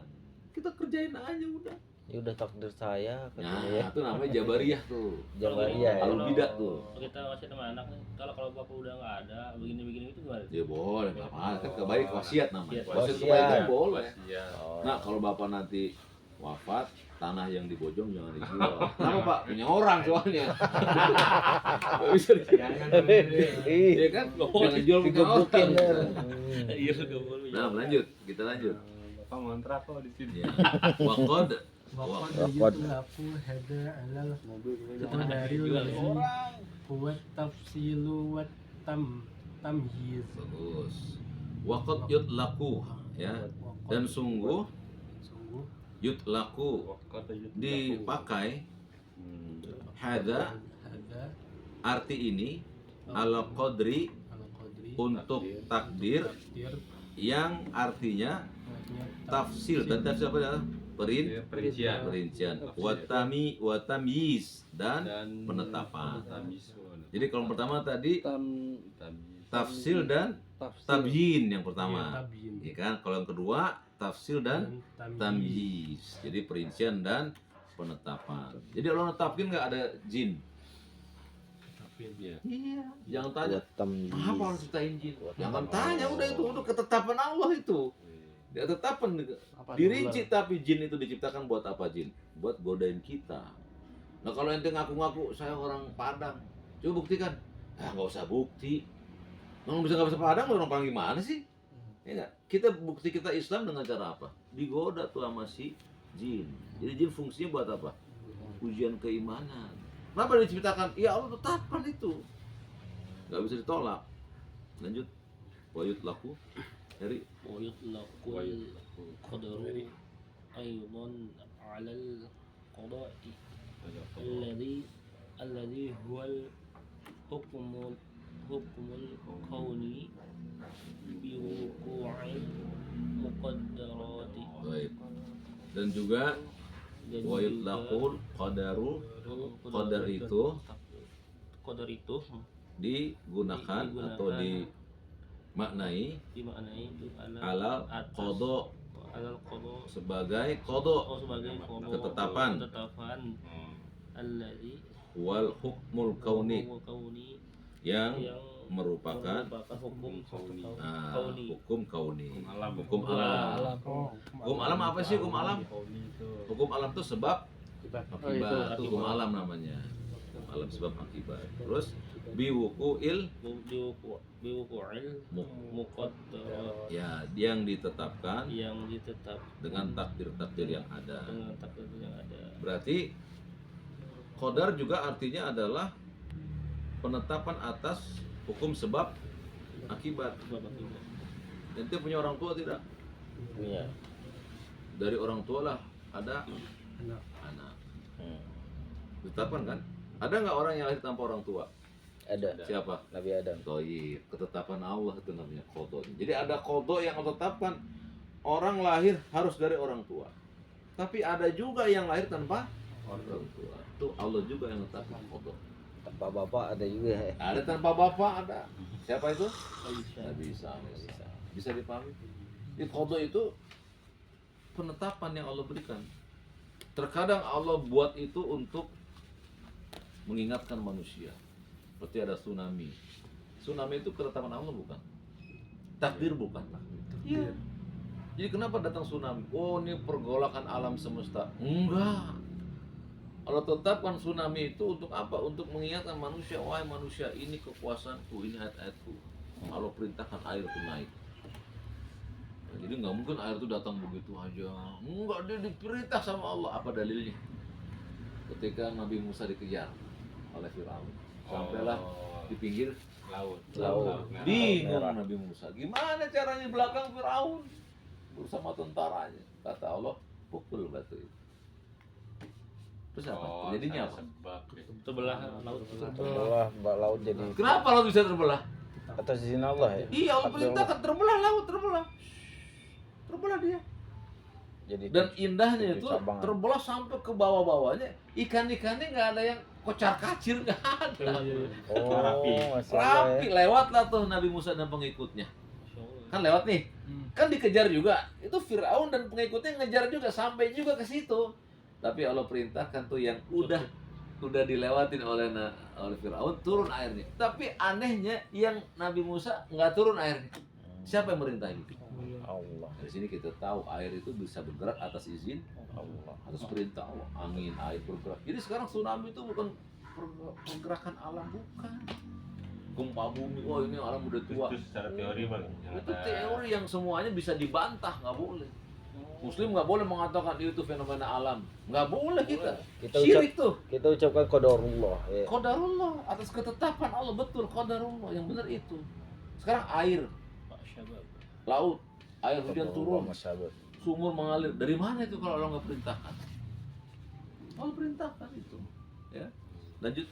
S2: Kita kerjain aja udah.
S4: Ya udah takdir saya katanya
S2: Nah,
S4: ya.
S2: itu namanya jabariyah tuh.
S4: Jabariyah ya.
S2: Kalau bidah tuh.
S6: Kita masih sama anak nih, kalau bapak udah nggak ada, begini-begini itu gimana?
S2: Ya boleh, nggak apa-apa. Kan kebaik wasiat namanya.
S6: Wasiat.
S2: Wasiat kebaikan boleh.
S5: Iya.
S4: Oh.
S2: Nah, kalau bapak nanti wafat, tanah yang di Bojong jangan dijual. Kenapa Pak? Punya orang soalnya. Nggak bisa dijual.
S4: Ih,
S2: Iya kan? Jangan jual punya orang.
S4: digebukin ya.
S6: Iya, nggak boleh.
S2: Nah, lanjut. Kita lanjut.
S5: Bapak ngontrak kok di sini.
S2: Ya. Waqad
S7: Waqad
S4: Waqad.
S7: yutlaku hada alal
S6: Orang.
S7: huwa tafsilu wa tamyiz.
S2: bagus. Waqad yutlaku ya. Dan sungguh
S7: Sungguh
S2: yutlaku dipakai hada
S7: hada
S2: arti ini ala qadri
S7: al-qadri
S2: untuk takdir
S7: takdir
S2: yang artinya
S7: artinya
S2: tafsil dan tafsir apa ya?
S5: Perincian.
S2: Perincian watamyiz dan penetapan. Jadi kalau pertama tadi tafsil dan tabyin yang pertama.
S7: tabyin
S2: Ya kan? Kalau yang kedua tafsil dan tamyiz. Jadi perincian dan penetapan. Jadi Allah netapin nggak ada jin. Iya. Jangan tanya.
S4: Buat tamyiz.
S2: Apa harus ciptain jin? Jangan tanya, udah itu udah ketetapan Allah itu. Dia tetapan dirinci, tapi jin itu diciptakan buat apa jin? Buat godain kita. Nah kalau ente ngaku-ngaku saya orang Padang, coba buktikan. Nggak usah bukti. Orang bisa nggak bisa Padang, orang Padang gimana sih? Ya nggak? Kita bukti kita Islam dengan cara apa? Digoda tuh sama si jin. Jadi jin fungsinya buat apa? Ujian keimanan. Kenapa diciptakan? Ya Allah tetapkan itu. Nggak bisa ditolak. Lanjut. Wayut laku dari
S6: ويطلق القدر أيضا على القضاء الذي هو الحكم الكوني بوقوع المقدرات.
S2: baik. Dan juga
S6: Dan
S2: wayut
S6: juga
S2: lakul qadaru qadar itu
S6: qadar itu
S2: digunakan atau dimaknai
S6: dimaknai itu
S2: ala
S6: atas
S2: qada
S6: alal qada
S2: sebagai qada
S6: sebagai qada
S2: Ketetapan.
S6: alladzi
S2: wal hukmul kauni
S6: huwa kauni
S2: yang
S6: yang
S2: merupakan
S6: hukum kauni.
S2: hukum kauni.
S5: alam.
S2: Hukum alam. Hukum alam apa sih hukum alam? Hukum alam itu sebab akibat. Itu hukum alam namanya. Hukum alam sebab akibat. Terus biwukuil
S6: biwuqu'il muqaddarat
S2: ya yang ditetapkan
S6: yang ditetap
S2: dengan takdir-takdir yang ada.
S6: dengan takdir yang ada.
S2: Berarti qadar juga artinya adalah penetapan atas hukum sebab akibat.
S6: Sebab akibat.
S2: Ente punya orang tua tidak?
S4: Iya.
S2: Dari orang tua lah ada
S7: Anak.
S2: anak. Ditetapkan kan? Ada nggak orang yang lahir tanpa orang tua?
S4: Ada.
S2: Siapa?
S4: Nabi Adam.
S2: Toib, ketetapan Allah itu namanya qada. Jadi ada qada yang Allah tetapkan orang lahir harus dari orang tua. Tapi ada juga yang lahir tanpa orang tua. Itu Allah juga yang tetapkan qada.
S4: Tanpa bapak ada juga.
S2: Ada tanpa bapak ada. Siapa itu?
S6: Aisyah.
S2: Nabi Isa. Bisa dipahami? Di qada itu penetapan yang Allah berikan. Terkadang Allah buat itu untuk mengingatkan manusia. Seperti ada tsunami. Tsunami itu ketetapan Allah bukan? Takdir bukan? Iya. Jadi kenapa datang tsunami? Oh, ini pergolakan alam semesta. Enggak. Allah tetapkan tsunami itu untuk apa? Untuk mengingatkan manusia, wahai manusia, ini kekuasaanku, ini ayat-ayatku. Allah perintahkan air itu naik. Nah, jadi nggak mungkin air itu datang begitu aja. Enggak, dia diperintah sama Allah. Apa dalilnya? Ketika Nabi Musa dikejar oleh Firaun. sampailah di pinggir
S5: laut.
S4: Laut.
S5: Merah.
S2: bingung
S4: merah.
S2: Nabi Musa, gimana caranya di belakang Firaun bersama tentaranya. Kata Allah, pukul batu itu. Terus apa? Jadinya apa?
S5: Sebab itu.
S6: Sebelah laut.
S4: Terbelah laut jadi
S2: Kenapa laut bisa terbelah?
S4: atas izin Allah ya.
S2: Iya, Allah perintahkan terbelah laut, terbelah. Terbelah dia.
S4: Jadi
S2: Dan indahnya
S4: tujuh
S2: itu
S4: cabangan.
S2: terbelah sampai ke bawah-bawahnya. Ikan-ikannya nggak ada yang kocar kacir, nggak ada.
S4: Oh,
S5: Rapi.
S4: masya Allah
S2: Rapi,
S4: ya.
S2: lewatlah tuh Nabi Musa dan pengikutnya. Kan lewat nih. Kan dikejar juga. Itu Firaun dan pengikutnya ngejar juga sampai juga ke situ. Tapi Allah perintahkan tuh yang udah dilewatin oleh Firaun turun airnya. Tapi anehnya yang Nabi Musa nggak turun airnya. Siapa yang merintah itu?
S4: Allah.
S2: Dari sini kita tahu air itu bisa bergerak atas izin
S4: Allah.
S2: atas perintah Allah. Angin, air bergerak. Jadi sekarang tsunami itu bukan pergerakan alam, bukan. Gempa bumi, oh ini alam udah tua.
S5: Itu secara teori bang.
S2: Itu teori yang semuanya bisa dibantah, nggak boleh. Muslim nggak boleh mengatakan itu fenomena alam, nggak boleh kita.
S4: Kita
S2: Syirik tuh.
S4: Kita ucapkan qadarullah ya.
S2: Qadarullah, atas ketetapan Allah, betul qadarullah, yang benar itu. Sekarang air, laut, air hujan turun,
S4: Masyaallah.
S2: sumur mengalir. Dari mana itu kalau Allah nggak perintahkan? Allah perintahkan itu. Ya, lanjut.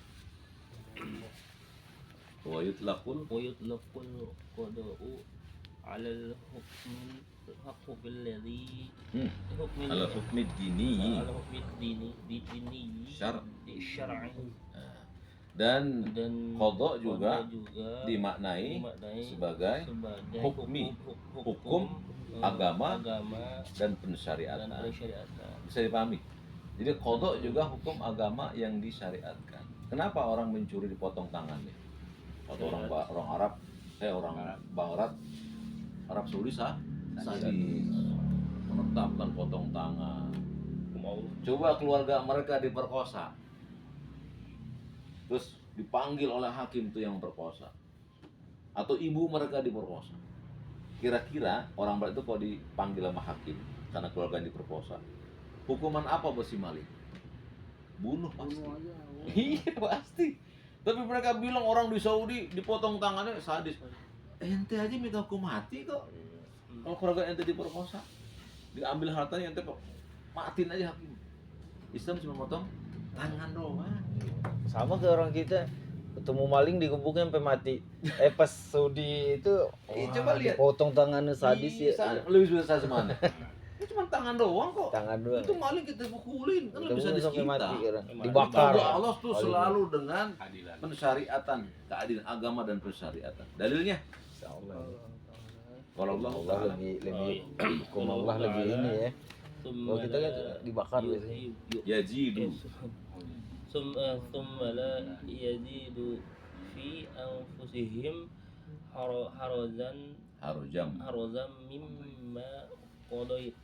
S2: Wa yutlaqul
S6: ويطلق القضاء على الحكم الذي
S2: Hmm.
S6: حكم
S2: ala hukmi dini
S6: على حكم الديني
S2: Syar'i.
S6: الشرعي
S2: dan
S6: dan
S2: qada juga
S6: juga
S2: dimaknai
S6: dimaknai
S2: sebagai
S6: sebagai
S2: hukmi, hukum,
S6: eh,
S2: agama,
S6: dan
S2: dan pensyariatan.
S6: pensyariatan.
S2: Bisa dipahami. Jadi qada juga hukum agama yang disyariatkan. Kenapa orang mencuri dipotong tangannya? Atau orang Arab, orang Barat, Arab Saudi sadis, menetapkan potong tangan. Coba keluarga mereka diperkosa, terus dipanggil oleh hakim tuh yang berkosa, atau ibu mereka diperkosa. Kira-kira orang Barat itu kalau dipanggil sama hakim karena keluarga diperkosa, hukuman apa buat si maling? Bunuh pasti. Iya pasti. Tapi mereka bilang orang di Saudi dipotong tangannya sadis. Ente aja minta hukum mati kok. Kalau keluarga ente diperkosa, diambil hartanya ente kok matiin aja hakim. Islam cuma potong tangan doang.
S4: Sama ke orang kita ketemu maling digebukin sampai mati. Pas Saudi itu
S2: Coba lihat.
S4: potong tangannya sadis ya.
S2: Lebih susah mana? Itu cuma tangan doang kok.
S4: Tangan doang.
S2: Itu maling kita pukulin, kan lebih sadis
S4: sampai
S2: kita.
S4: mati kan.
S6: Dibakar.
S4: Dibakar.
S2: Allah Allah tuh
S4: Paling-
S2: selalu dengan
S5: Keadilan.
S2: pensyariatan, keadilan agama dan pensyariatan. Dalilnya
S4: Insyaallah.
S2: kalau Allah
S4: Allah
S2: Ta'ala
S4: lebih hukum Allah lebih ini ya. Kalau kita kan dibakar biasanya.
S2: yajidu
S6: ثم لا يزيد في أنفسهم حرزا
S2: harujam
S6: مما قضيت.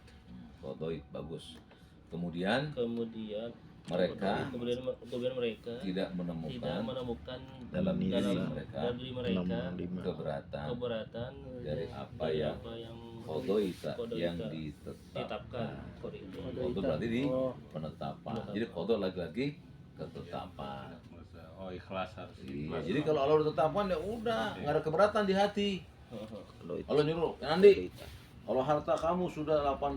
S2: Qadoid, bagus. Kemudian
S6: Kemudian
S2: mereka
S6: mereka
S2: tidak
S6: tidak
S2: menemukan
S6: menemukan
S2: dalam diri
S6: dalam
S2: mereka
S6: diri mereka
S2: keberatan
S6: keberatan
S2: dari apa
S6: dari
S2: yang
S6: apa yang
S2: Qadoita
S6: Qadoita
S2: yang
S6: ditetapkan.
S2: ditetapkan. Qado berarti di penetapan. Jadi qado lagi-lagi ketetapan.
S5: Oh ikhlas harus
S2: Iya,
S5: ikhlas.
S2: jadi kalau Allah udah tetapkan ya udah, nggak ada keberatan di hati. Allah nyuruh, Andi, kalau harta kamu sudah 85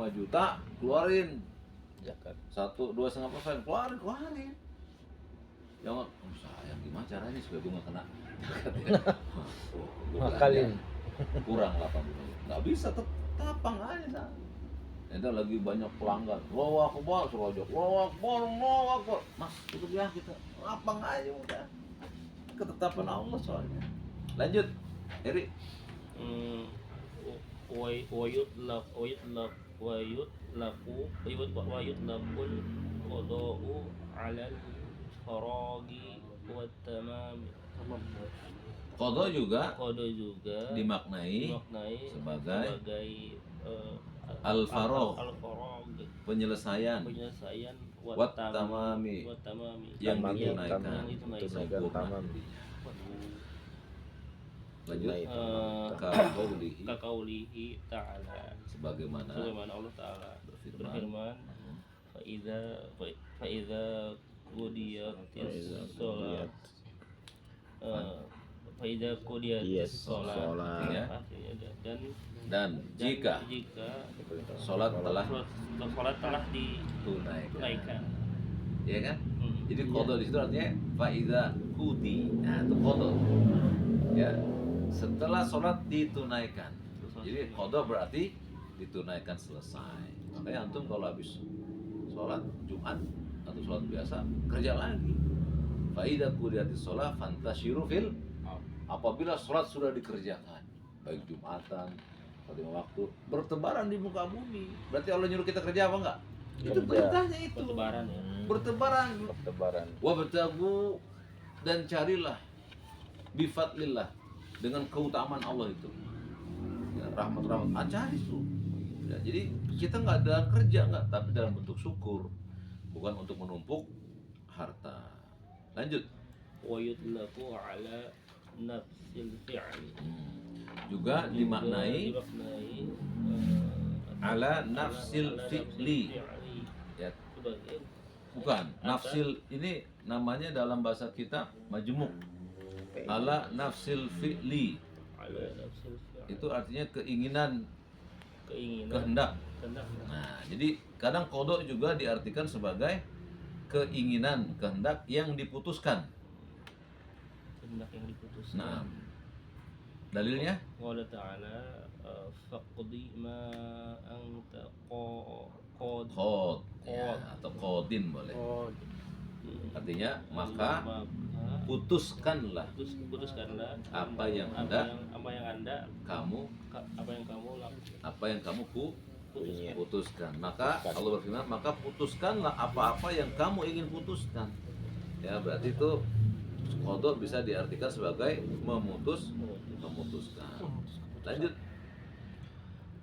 S2: juta, keluarin
S4: Zakat.
S2: 1-2,5%, keluarin. Jangan, sayang gimana caranya supaya gue nggak kena zakat ya? Gua
S4: Makalin.
S2: belanja, kurang 80, nggak bisa, tetapang aja sana. Itu lagi banyak pelanggan, Allahu Akbar, suruh aja, Allahu Akbar, mas tutup ya kita, lapang aja udah, ketetapan Allah soalnya. Lanjut, Eri.
S6: ويطلق القضاء على الفراغ والتمام.
S2: Qadha juga
S6: Qada juga
S2: dimaknai
S6: dimaknai
S2: sebagai
S6: eh,
S2: al-faragh,
S6: al-faragh,
S2: penyelesaian
S6: penyelesaian
S2: Wat tamami. yang
S4: Tamami,
S2: ditunaikan.
S6: yang ditunaikan.
S4: Tunaikan tamam.
S2: Lanjut,
S6: Eh,
S2: ka
S6: Kakaulihi ta'ala,
S2: sebagaimana
S6: sebagaimana Allah Ta'ala
S2: berfirman,
S6: berfirman, fa'idha qudiyatis sholat Faida
S4: Yes,
S6: qudiyatis sholat.
S4: sholat.
S2: Ya.
S6: Dan
S2: Dan jika sholat telah
S6: sholat telah
S2: tunaikan,
S6: ditunaikan.
S2: ya kan?
S6: Hmm.
S2: Jadi qada di situ artinya faida qudi. Nah, itu qada. Ya. Setelah sholat ditunaikan. Jadi qada berarti ditunaikan selesai. Makanya antum kalau habis sholat Jumat atau sholat biasa kerja lagi. Faida qudiyatis sholat fantasyiru fil. Apabila sholat sudah dikerjakan, baik Jumatan atau 5 waktu, bertebaran di muka bumi. Berarti Allah nyuruh kita kerja apa enggak? Itu
S4: Kerja.
S2: perintahnya itu.
S6: Bertebaran ya.
S2: Bertebaran.
S4: Bertebaran.
S2: Wabtagu, dan carilah bifadlillah, dengan keutamaan Allah itu. Ya, rahmat-rahmat, cari tuh. Ya, jadi kita nggak dalam kerja nggak, tapi dalam bentuk syukur, bukan untuk menumpuk harta. Lanjut.
S6: Wa yutlaqu ala nafsil fi'li.
S2: Juga dimaknai ala nafsil fi'li. Ya,
S6: Sebagai
S2: bukan. Nafsil ini namanya dalam bahasa kita majmuk. Ala nafsil fi'li.
S6: ala nafsil fi'li.
S2: Itu artinya keinginan,
S6: Keinginan.
S2: kehendak.
S6: Kehendak.
S2: Nah, jadi kadang kodok juga diartikan sebagai keinginan, kehendak yang diputuskan.
S6: Kehendak yang diputuskan.
S2: Nah, dalilnya
S6: Qala ta'ala faqdi ma anta qad
S2: khod, ya, atau kodin boleh. Artinya maka putuskanlah
S6: putuskanlah
S2: apa yang Anda
S6: apa yang Anda
S2: kamu
S6: apa yang kamu lakukan.
S2: apa yang kamu
S4: Iya.
S2: putuskan. Maka Allah berfirman, maka putuskanlah apa-apa yang kamu ingin putuskan. Ya, berarti itu kodok bisa diartikan sebagai memutuskan. Lanjut.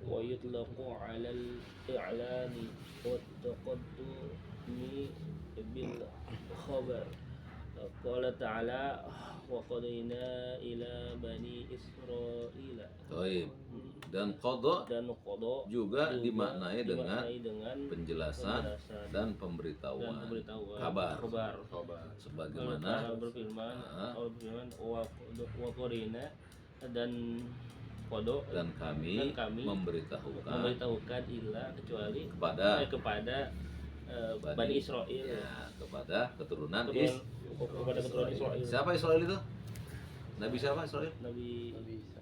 S6: Wa yutlaqu 'ala al-i'lani wa taqaddumi bil khabar. Qala ta'ala wa qadayna ila bani Israila.
S2: Baik. Dan kodok
S6: Dan qada
S2: juga dimaknai dengan
S6: dengan
S2: penjelasan dan pemberitahuan, kabar. Sebagaimana
S6: Allah berfirman,
S2: Ah.
S6: Allah berfirman wa qadayna dan qada
S2: dan kami
S6: kami memberitahukan ila kecuali kepada Bani Israel.
S2: ya, kepada keturunan
S6: Kepada keturunan Israel.
S2: Siapa Israel itu? Nabi siapa Israel?
S6: Nabi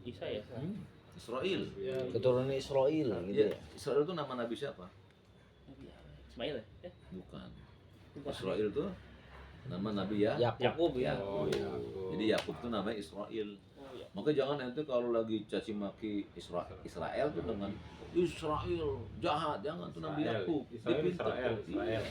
S6: Isa ya.
S2: Israel.
S4: Keturunan Israel gitu
S2: Ya,
S4: ya.
S2: Israel itu nama Nabi siapa?
S6: Nabi Ismail ya.
S2: Bukan. Israel itu nama Nabi ya.
S6: Yakub ya.
S2: Jadi Yakub itu namanya Israel.
S6: Oh, ya.
S2: Maka jangan ente kalau lagi caci maki Israel tuh dengan Israel jahat, jangan tuh Nabi Yakub. Dia pintar. Iya.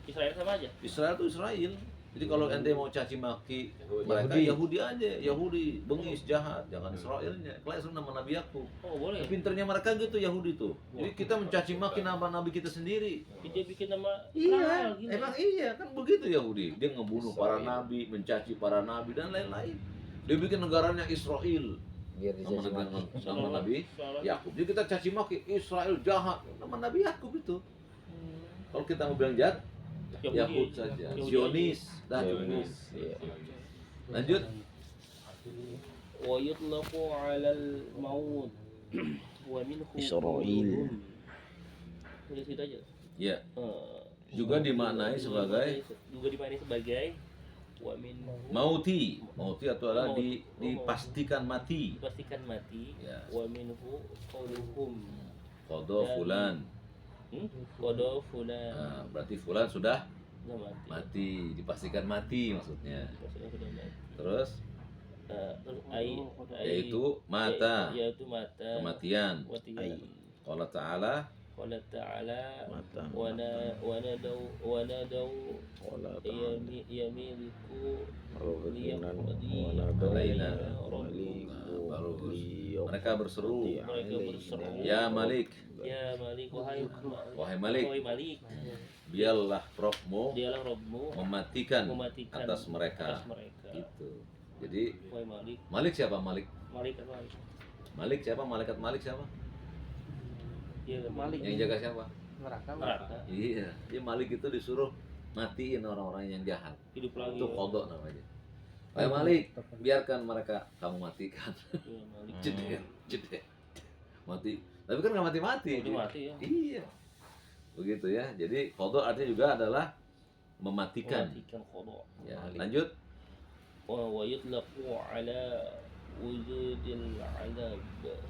S6: Israel sama aja.
S2: Israel tuh Israel. Jadi kalau ente mau caci maki mereka Yahudi aja, Yahudi bengis jahat, jangan Israelnya. Kalau Israel nama Nabi Yakub.
S6: Oh, boleh.
S2: Pinternya mereka gitu Yahudi tuh. Jadi kita mencaci maki nama Nabi kita sendiri.
S6: Dia bikin nama
S2: Iya,
S6: Israel gini.
S2: emang iya kan begitu Yahudi. Dia ngebunuh para nabi, mencaci para nabi dan lain-lain. Dia bikin negaranya Israel.
S4: Biar
S2: Nama
S4: dicaci
S2: Nabi,
S4: maki.
S2: nama Nabi
S6: Soalnya-
S2: Yakub. Jadi kita caci maki Israel jahat. Nama Nabi Yakub itu. Kalau kita mau bilang jahat, Yakub saja. Zionis dan
S4: Zionis, iya.
S2: Lanjut.
S6: Wa yutlaqu 'alal maut wa minhu
S4: Israel.
S6: Udah situ aja.
S2: Ya,
S6: Eh,
S2: juga dimaknai sebagai
S6: wa min
S2: mauti. Mauti itu adalah dipastikan mati.
S6: dipastikan mati.
S2: Ya.
S6: Wa minhu qauluhum
S2: Qadha fulan.
S6: qada fulan.
S2: Nah, berarti fulan sudah
S6: Sudah mati.
S2: mati, dipastikan mati maksudnya.
S6: Maksudnya sudah mati.
S2: Terus
S6: Terus
S2: yaitu mata,
S6: yaitu mata
S2: kematian.
S6: Matian.
S2: Qala ta'ala
S6: Qala ta'ala
S4: Mata.
S6: wa nadau
S4: Wala ta'ala.
S6: yamiliku
S4: Rohinan
S2: Alaina.
S4: baru
S2: Mereka berseru,
S6: mereka berseru,
S2: ya Malik,
S6: ya Malik, wahai
S2: Malik,
S6: Malik,
S2: biarlah Rabbmu
S6: dialah Rabbmu
S2: mematikan
S6: mematikan
S2: atas mereka.
S6: atas mereka.
S2: Gitu. Jadi
S6: Wahai Malik,
S2: Malik siapa? Malik.
S6: Malik apa?
S2: Malik siapa? Malaikat Malik siapa?
S6: Dia Malik.
S2: Yang jaga siapa?
S6: Neraka.
S2: Iya. Dia Malik itu disuruh matiin orang-orang yang jahat.
S6: Hidup lagi.
S2: Itu kodok namanya. Wahai Malik, biarkan mereka kamu matikan.
S6: Iya, Malik.
S2: Jeder, jeder. Mati. Tapi kan nggak mati-mati.
S6: Udah mati ya.
S2: Iya. Begitu ya. Jadi qada artinya juga adalah mematikan.
S6: Mematikan qada.
S2: Ya, lanjut.
S6: Wa yutlaqu ala wujudil azab.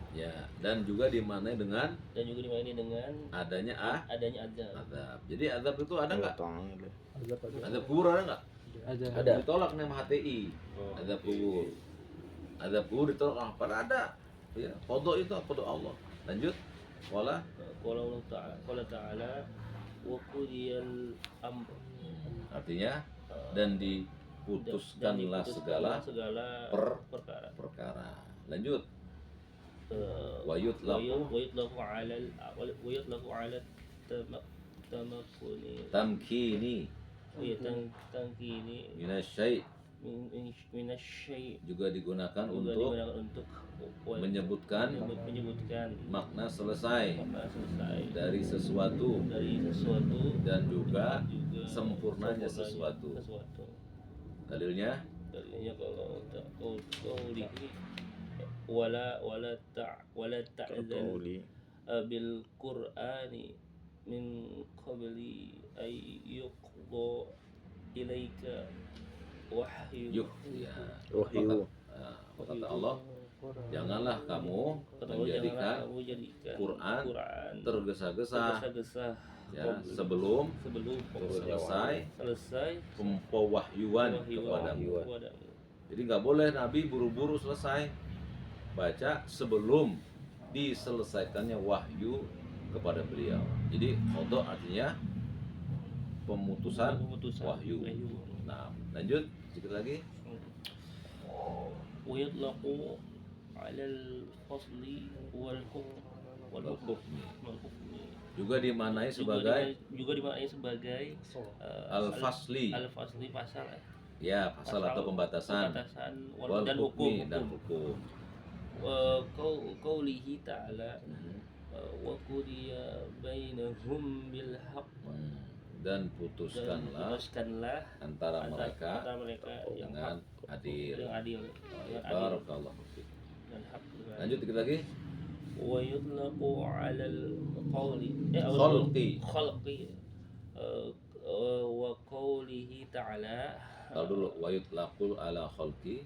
S2: Ya, dan juga dimaknai dengan
S6: Dan juga dimaknai dengan
S2: adanya
S6: adanya azab.
S2: azab. Jadi azab itu ada nggak?
S7: Azab ada.
S2: Azab kubur ada nggak?
S7: Ada.
S2: Ditolak nih sama HTI. Azab kubur. Azab kubur ditolak apa? Ada. Ya, qada itu qada Allah. Lanjut. Wala
S6: Qala ta'ala wa qudiyal amr.
S2: artinya dan diputuskanlah segala
S6: perkara.
S2: perkara. Lanjut. Wa yutlaqu
S6: ويطلق على التمكن
S2: tamkini
S6: تمكين
S2: minasyai
S6: من الشيء
S2: juga digunakan
S6: juga
S2: untuk
S6: digunakan untuk
S2: menyebutkan makna selesai
S6: makna selesai
S2: dari sesuatu dan juga sempurnanya sesuatu. Dalilnya
S6: Dalilnya kalau qaulihi wala ta'zal bil qur'ani min qabli ay yuqda ilaika wahyu.
S2: yuk ya kata Allah, janganlah kamu menjadikan Quran tergesa-gesa ya sebelum selesai pewahyuan kepadamu. Jadi nggak boleh Nabi buru-buru selesai baca sebelum diselesaikannya wahyu kepada beliau. Jadi qada artinya pemutusan wahyu. Nah, lanjut sedikit lagi.
S6: ويطلق على الفصل والحكم
S2: Juga dimaknai sebagai al-fasli.
S6: Al-fasli pasal
S2: Ya, pasal atau pembatasan. Wal
S6: dan
S2: hukmi
S6: hukum.
S2: dan hukum.
S6: Qaulihi ta'ala wa qudiya bainahum bil haqq.
S2: Dan putuskanlah antara mereka
S6: yang
S2: dengan adil.
S6: adil.
S2: Barakallahu fiik.
S6: Dan hak.
S2: Lanjut dikit lagi.
S6: Wa yutlaqu 'ala al-qawli khalqi wa qawlihi ta'ala.
S2: Kalau dulu wa yutlaqu ala khalqi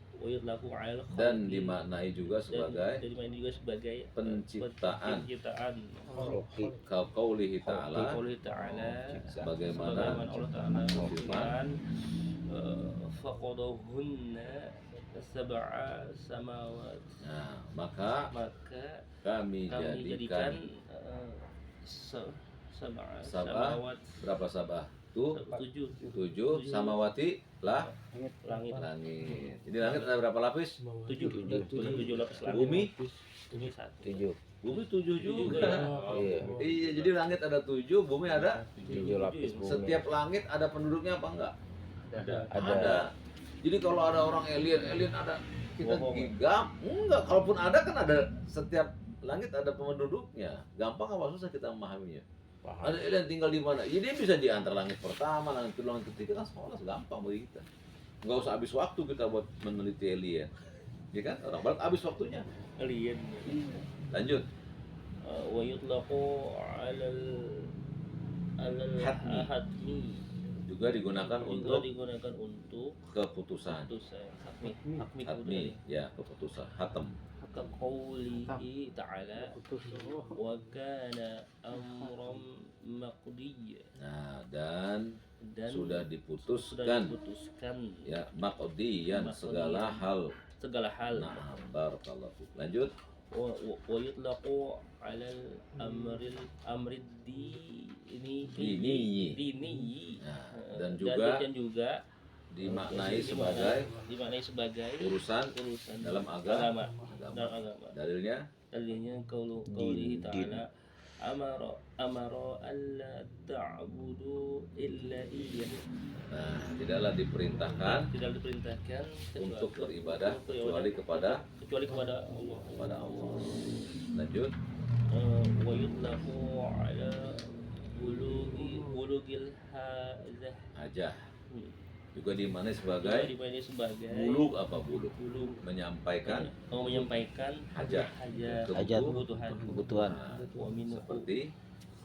S6: dan
S2: dimaknai juga sebagai penciptaan. Kau qaulihi ta'ala sebagaimana
S6: Allah Ta'ala
S2: firman
S6: faqadahunna sab'a samawat.
S2: Nah, maka kami jadikan sab'a
S6: samawat.
S2: Berapa sabah?
S6: Tujuh
S2: samawati lah
S6: langit.
S2: Jadi langit ada berapa lapis?
S6: Tujuh lapis langit.
S2: Bumi
S6: satu.
S2: Bumi 7 juga.
S4: Iya.
S2: Iya, jadi langit ada 7, bumi ada
S4: 7 lapis bumi.
S2: Setiap langit ada penduduknya apa enggak?
S4: Ada.
S2: Jadi kalau ada orang alien ada kita gigam? Enggak, kalaupun ada kan ada setiap langit ada penduduknya. Gampang apa susah kita memahaminya? Ada alien tinggal di mana? Ya dia bisa di antara langit pertama, langit kedua, langit ketiga kan sekolah gampang bagi kita. Enggak usah habis waktu kita buat meneliti alien. Ya kan? Orang barat habis waktunya.
S6: Alien.
S2: Lanjut.
S6: Wa yutlaqu 'ala al-hatmi.
S2: Juga digunakan untuk keputusan. Hatmi, ya, keputusan. Hatam.
S6: Kaqaulihi ta'ala wa kana amran maqdiya.
S2: Nah, dan sudah diputuskan ya maqdiyan segala hal. Nah, barakallahu fiik. Lanjut.
S6: Wa yutlaqu 'ala al-amri dini.
S2: Nah, dan juga dimaknai sebagai urusan dalam agama. Dalilnya
S6: qaulihi ta'ala amara alla ta'budu illa iyyah.
S2: Nah, tidaklah diperintahkan untuk beribadah kecuali kepada Allah. Lanjut.
S6: Wa yutlaqu 'ala bulugil hajah.
S2: juga dimaknai
S6: Juga
S2: sebagai
S6: dimaknai sebagai
S2: buluk. Apa buluk?
S6: buluk.
S2: Menyampaikan
S6: Menyampaikan
S2: hajat,
S4: Hajat.
S6: kebutuhan.
S2: Nah,
S6: Wa minhu.
S2: seperti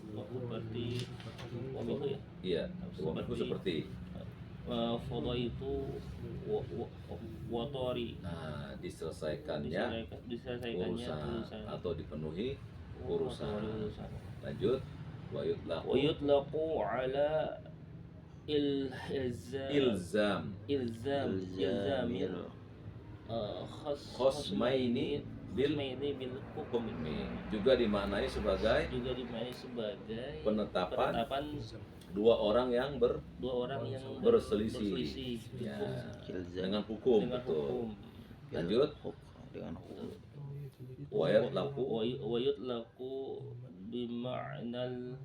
S6: Seperti wa minhu ya.
S2: iya, suamiku seperti
S6: Foto itu watori
S2: diselesaikannya
S6: diselesaikannya
S2: urusan atau dipenuhi
S6: urusan.
S2: urusan. Lanjut,
S6: Wa yutlaqu ala ilzam ilzamil
S2: khosmaini bil
S6: hukum.
S2: juga dimaknai sebagai
S6: Juga dimaknai sebagai
S2: penetapan
S6: penetapan
S2: dua orang yang
S6: dua orang yang
S2: berselisih. Ya, dengan hukum.
S6: dengan
S2: Betul.
S6: hukum.
S2: Lanjut,
S4: dengan hukum.
S2: wayat laku
S6: Wa yutlaqu bima'nal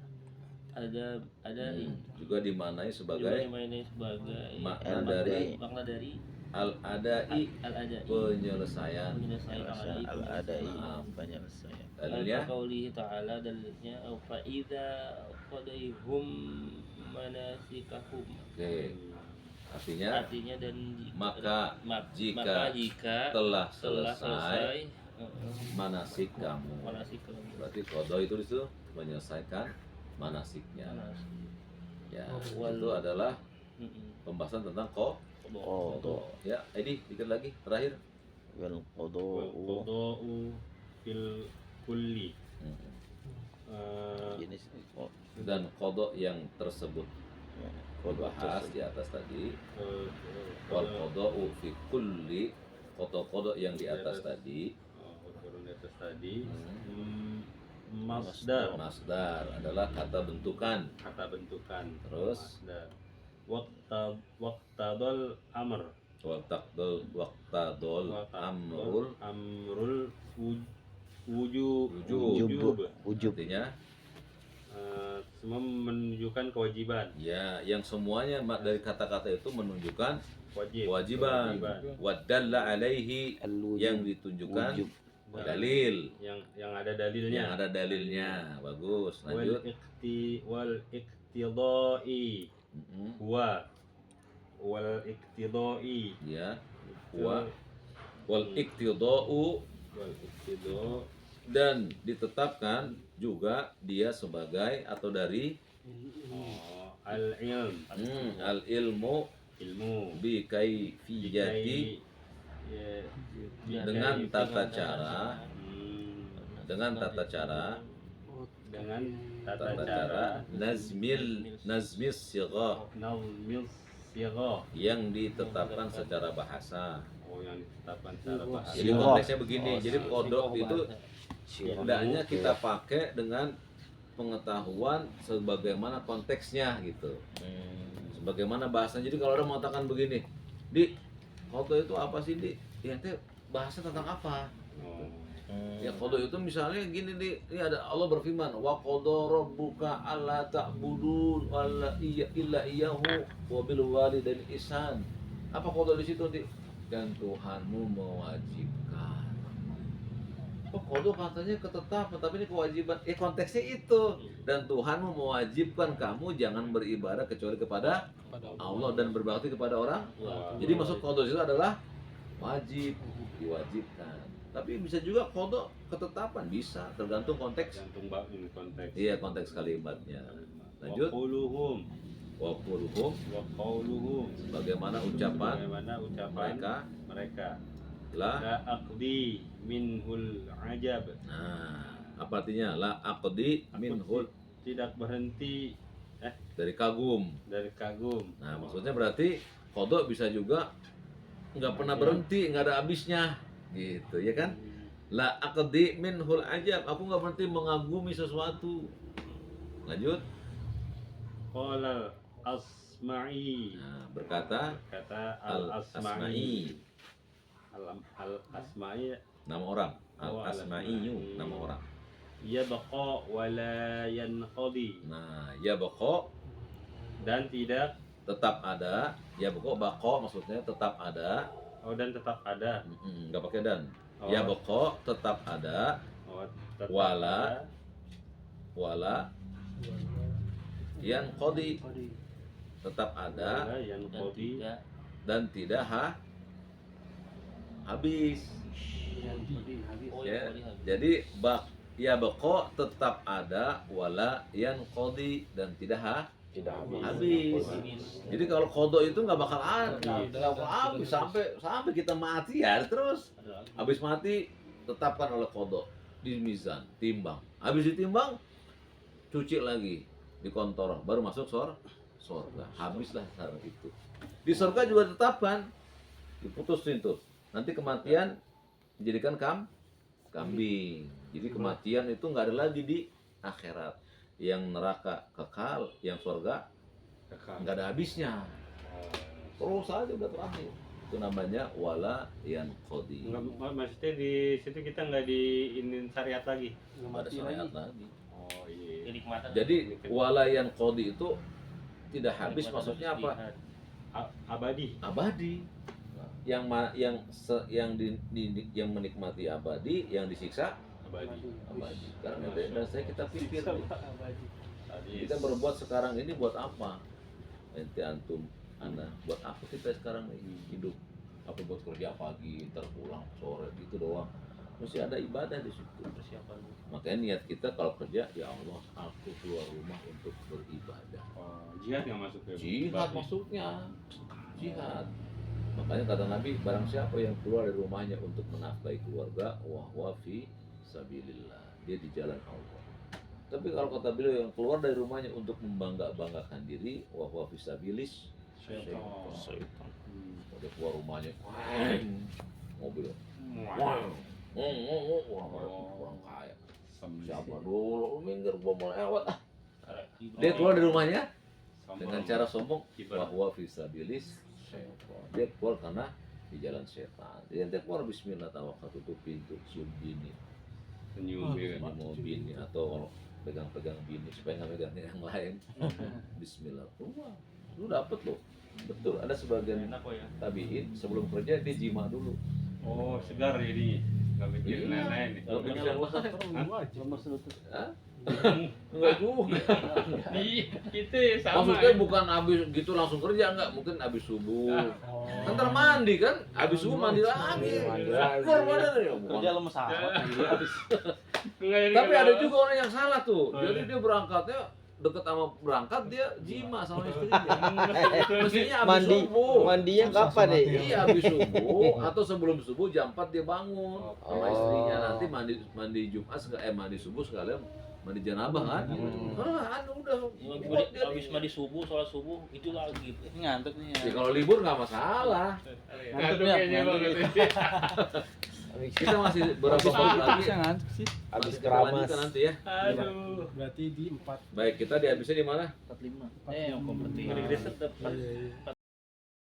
S6: adai
S2: juga dimaknai
S6: juga
S2: sebagai
S6: dimaknai sebagai
S2: makna dari
S6: makna dari
S2: al-adai,
S6: al-adai
S2: penyelesaian.
S6: menyelesaikan
S4: Al-adai
S2: Maaf.
S4: penyelesaian.
S2: Dalilnya
S6: Qauli ta'ala dalilnya fa idza qadaihum manasikahum.
S2: oke. Artinya
S6: Artinya dan
S2: maka
S6: maka jika
S2: telah
S6: telah
S2: selesai
S6: selesai
S2: manasik kamu.
S6: manasik kamu.
S2: Berarti qada itu disitu menyelesaikan manasiknya. Ya,
S6: Wal-
S2: itu adalah
S6: Mm-mm.
S2: pembahasan tentang qada.
S4: Qada.
S2: Ya, ini dikit lagi terakhir.
S4: Wal
S5: wal
S4: qada'u
S5: qada'u fil kulli.
S4: jenis
S2: Dan qada yang tersebut
S4: qada
S2: dibahas di atas tadi. Wal qada'u fi kulli, qada yang di atas tadi.
S5: Turun di atas tadi.
S2: Hmm.
S5: Masdar,
S2: Masdar adalah kata bentukan.
S5: kata bentukan.
S2: Terus
S5: Masdar. Waqtadul amr.
S2: waqtadul amrul
S5: Amrul wujub.
S2: Wujub.
S4: ujub
S5: Eh, semua menunjukkan kewajiban.
S2: Ya, yang semuanya dari kata-kata itu menunjukkan kewajiban. Wadalla alaihi, yang ditunjukkan
S4: wujub.
S2: dalil.
S5: Yang ada dalilnya.
S2: Yang ada dalilnya. Bagus. Lanjut.
S5: Wal iqtidai
S2: Mm-mm.
S5: wal iqtidai
S2: Ya. Wal iqtidau,
S5: wal iqtidai
S2: dan ditetapkan juga dia sebagai atau dari
S5: al ilm
S2: al ilmu
S5: ilmu
S2: bi kaifiyati, dengan tata cara dengan tata cara nazmis sighah,
S5: nazmil sirah
S2: yang ditetapkan secara bahasa.
S5: yang ditetapkan secara bahasa.
S2: Jadi konteksnya begini, jadi kodok itu hendaknya kita pakai dengan pengetahuan sebagaimana konteksnya gitu, sebagaimana bahasanya. Jadi kalau orang mengatakan begini, di kodok itu apa sih, di ya itu bahasa tentang apa? Ya kodok itu misalnya gini, di ini ada Allah berfirman, wa qada rabbuka alla ta'budun walla illa iyyahu wa bil walidaini ihsan. Apa kodok di situ, di? Dan Tuhanmu mewajibkan. Oh, kodok katanya ketetapan, tapi ini kewajiban. Konteksnya itu. Dan Tuhanmu mewajibkan kamu jangan beribadah kecuali kepada Allah dan berbakti kepada orang. Jadi maksud kodok itu adalah wajib, diwajibkan. Tapi bisa juga kodok ketetapan, bisa, tergantung konteks.
S5: Tergantung konteks.
S2: Iya, konteks kalimatnya. Lanjut. Wa quluhum, bagaimana ucapan
S5: mereka
S2: la.
S5: la aqdi minhul ajab.
S2: Nah, apa artinya la aqdi minhul?
S5: Tidak berhenti
S2: Dari kagum.
S5: dari kagum.
S2: Nah, maksudnya berarti kodok bisa juga nggak pernah berhenti, nggak ada habisnya, gitu ya kan? La aqdi minhul ajab, aku nggak berhenti mengagumi sesuatu. Lanjut.
S5: Qala asma'i.
S2: Nah, berkata
S5: Kata
S2: al-asma'i,
S5: al-asma'i
S2: nama orang.
S5: Oh,
S2: Al-asma'iyu, nama orang.
S5: yabqa wa la yanqadi.
S2: Nah, ya bako,
S5: Dan tidak
S2: tetap ada. Ya bako maksudnya tetap ada.
S5: dan tetap ada.
S2: Nggak pakai dan.
S5: Oh.
S2: Ya bako tetap ada.
S5: Tetap
S2: Wala.
S5: ada.
S2: Wala yang kodi, tetap ada
S5: Wala yang
S6: Dan
S5: kodi
S6: tidak
S2: dan tidak habis.
S6: oh
S2: Ya,
S6: ya habis.
S2: jadi ya beko tetap ada wala yang kodi dan tidak
S4: Tidak
S2: habis. Jadi kalau kodo itu nggak bakal ada, nggak bakal habis sampai kita mati ya terus. Habis mati tetapkan oleh kodo di mizan, timbang. Habis ditimbang, cuci lagi di kontor, baru masuk sorga. Habislah sekarang itu. Di sorga juga tetapkan, diputusin tuh. Nanti kematian dijadikan kambing. Jadi kematian itu nggak ada lagi di akhirat. Yang neraka kekal, yang surga nggak ada habisnya. Terus aja udah terakhir. Itu namanya wala yang kodi.
S5: maksudnya di situ kita nggak diinin syariat lagi.
S2: Nggak ada syariat lagi.
S5: Oh iya.
S6: Kenikmatan.
S2: Jadi wala yang kodi itu tidak habis,
S6: Kenikmatan
S2: maksudnya apa?
S6: istihad.
S5: Abadi.
S2: Abadi. Yang yang menikmati abadi, yang disiksa
S5: Abadi.
S2: abadi. Karena dan saya kita pikir
S5: Tadi
S2: kita berbuat sekarang ini buat apa? Ente antum, anda buat apa kita sekarang ini hidup? Apa buat kerja pagi, ntar pulang sore gitu doang? Mesti ada ibadah di situ.
S6: Persiapan.
S2: Makanya niat kita kalau kerja, ya Allah, aku keluar rumah untuk beribadah.
S5: jihad nggak masuk ya?
S2: Jihad masuknya, jihad. Makanya kata Nabi, barang siapa yang keluar dari rumahnya untuk menafkahi keluarga, wahwa fi sabilillah, dia di jalan Allah. Tapi kalau kata beliau yang keluar dari rumahnya untuk membanggakan diri, wahwa fi sabilis syaitan. Dia keluar rumahnya, mobil, orang kaya. Siapa dulu, minggir gua mau lewat. Dia keluar dari rumahnya dengan cara sombong, wahwa fi sabilis syaitan. Dia keluar karena di jalan setan. Jadi dia keluar bismillah tawakal, tutup pintu, cium bini,
S5: Senyum ya kan?
S2: mau bini atau pegang-pegang bini supaya nggak megang yang lain. Bismillah keluar. Lu dapet loh. Betul, ada sebagian
S6: Enak kok ya.
S2: tabiin sebelum kerja dia jima dulu.
S5: Oh segar jadinya. Nggak mikir
S2: Iya.
S5: lain-lain nih.
S2: Kalau punya yang lain,
S3: Lemes lutut.
S2: enggak juga.
S5: Iya, kita ya sama.
S2: Maksudnya bukan habis gitu langsung kerja, enggak, mungkin habis subuh. Kan ntar mandi kan, habis subuh mandi lagi. Keluar badan ya, bukan.
S3: Kerja lemes amat.
S2: Tapi ada juga orang yang salah tuh. Jadi dia berangkatnya deket sama berangkat, dia jima sama istrinya. Mestinya habis subuh.
S4: Mandinya kapan deh?
S2: Iya habis subuh atau sebelum subuh jam 4 dia bangun sama istrinya, nanti mandi Jumat mandi subuh sekalian mandi janabah kan. Udah kuat dia
S6: Habis
S2: nih.
S6: mandi subuh, sholat subuh itu lagi.
S3: Ini ngantuk nih
S2: Ya
S3: ya.
S2: kalau libur nggak masalah.
S3: Ngantuknya, ngantuk.
S2: Kita masih berapa menit lagi?
S3: Ngantuk sih.
S4: Habis
S2: Kita
S4: keramas.
S2: lanjutkan nanti ya.
S5: Aduh.
S7: Berarti di 4.
S2: Baik, kita di habisnya di mana?
S3: 45.
S6: Yang kompetitif.
S7: Iya, iya.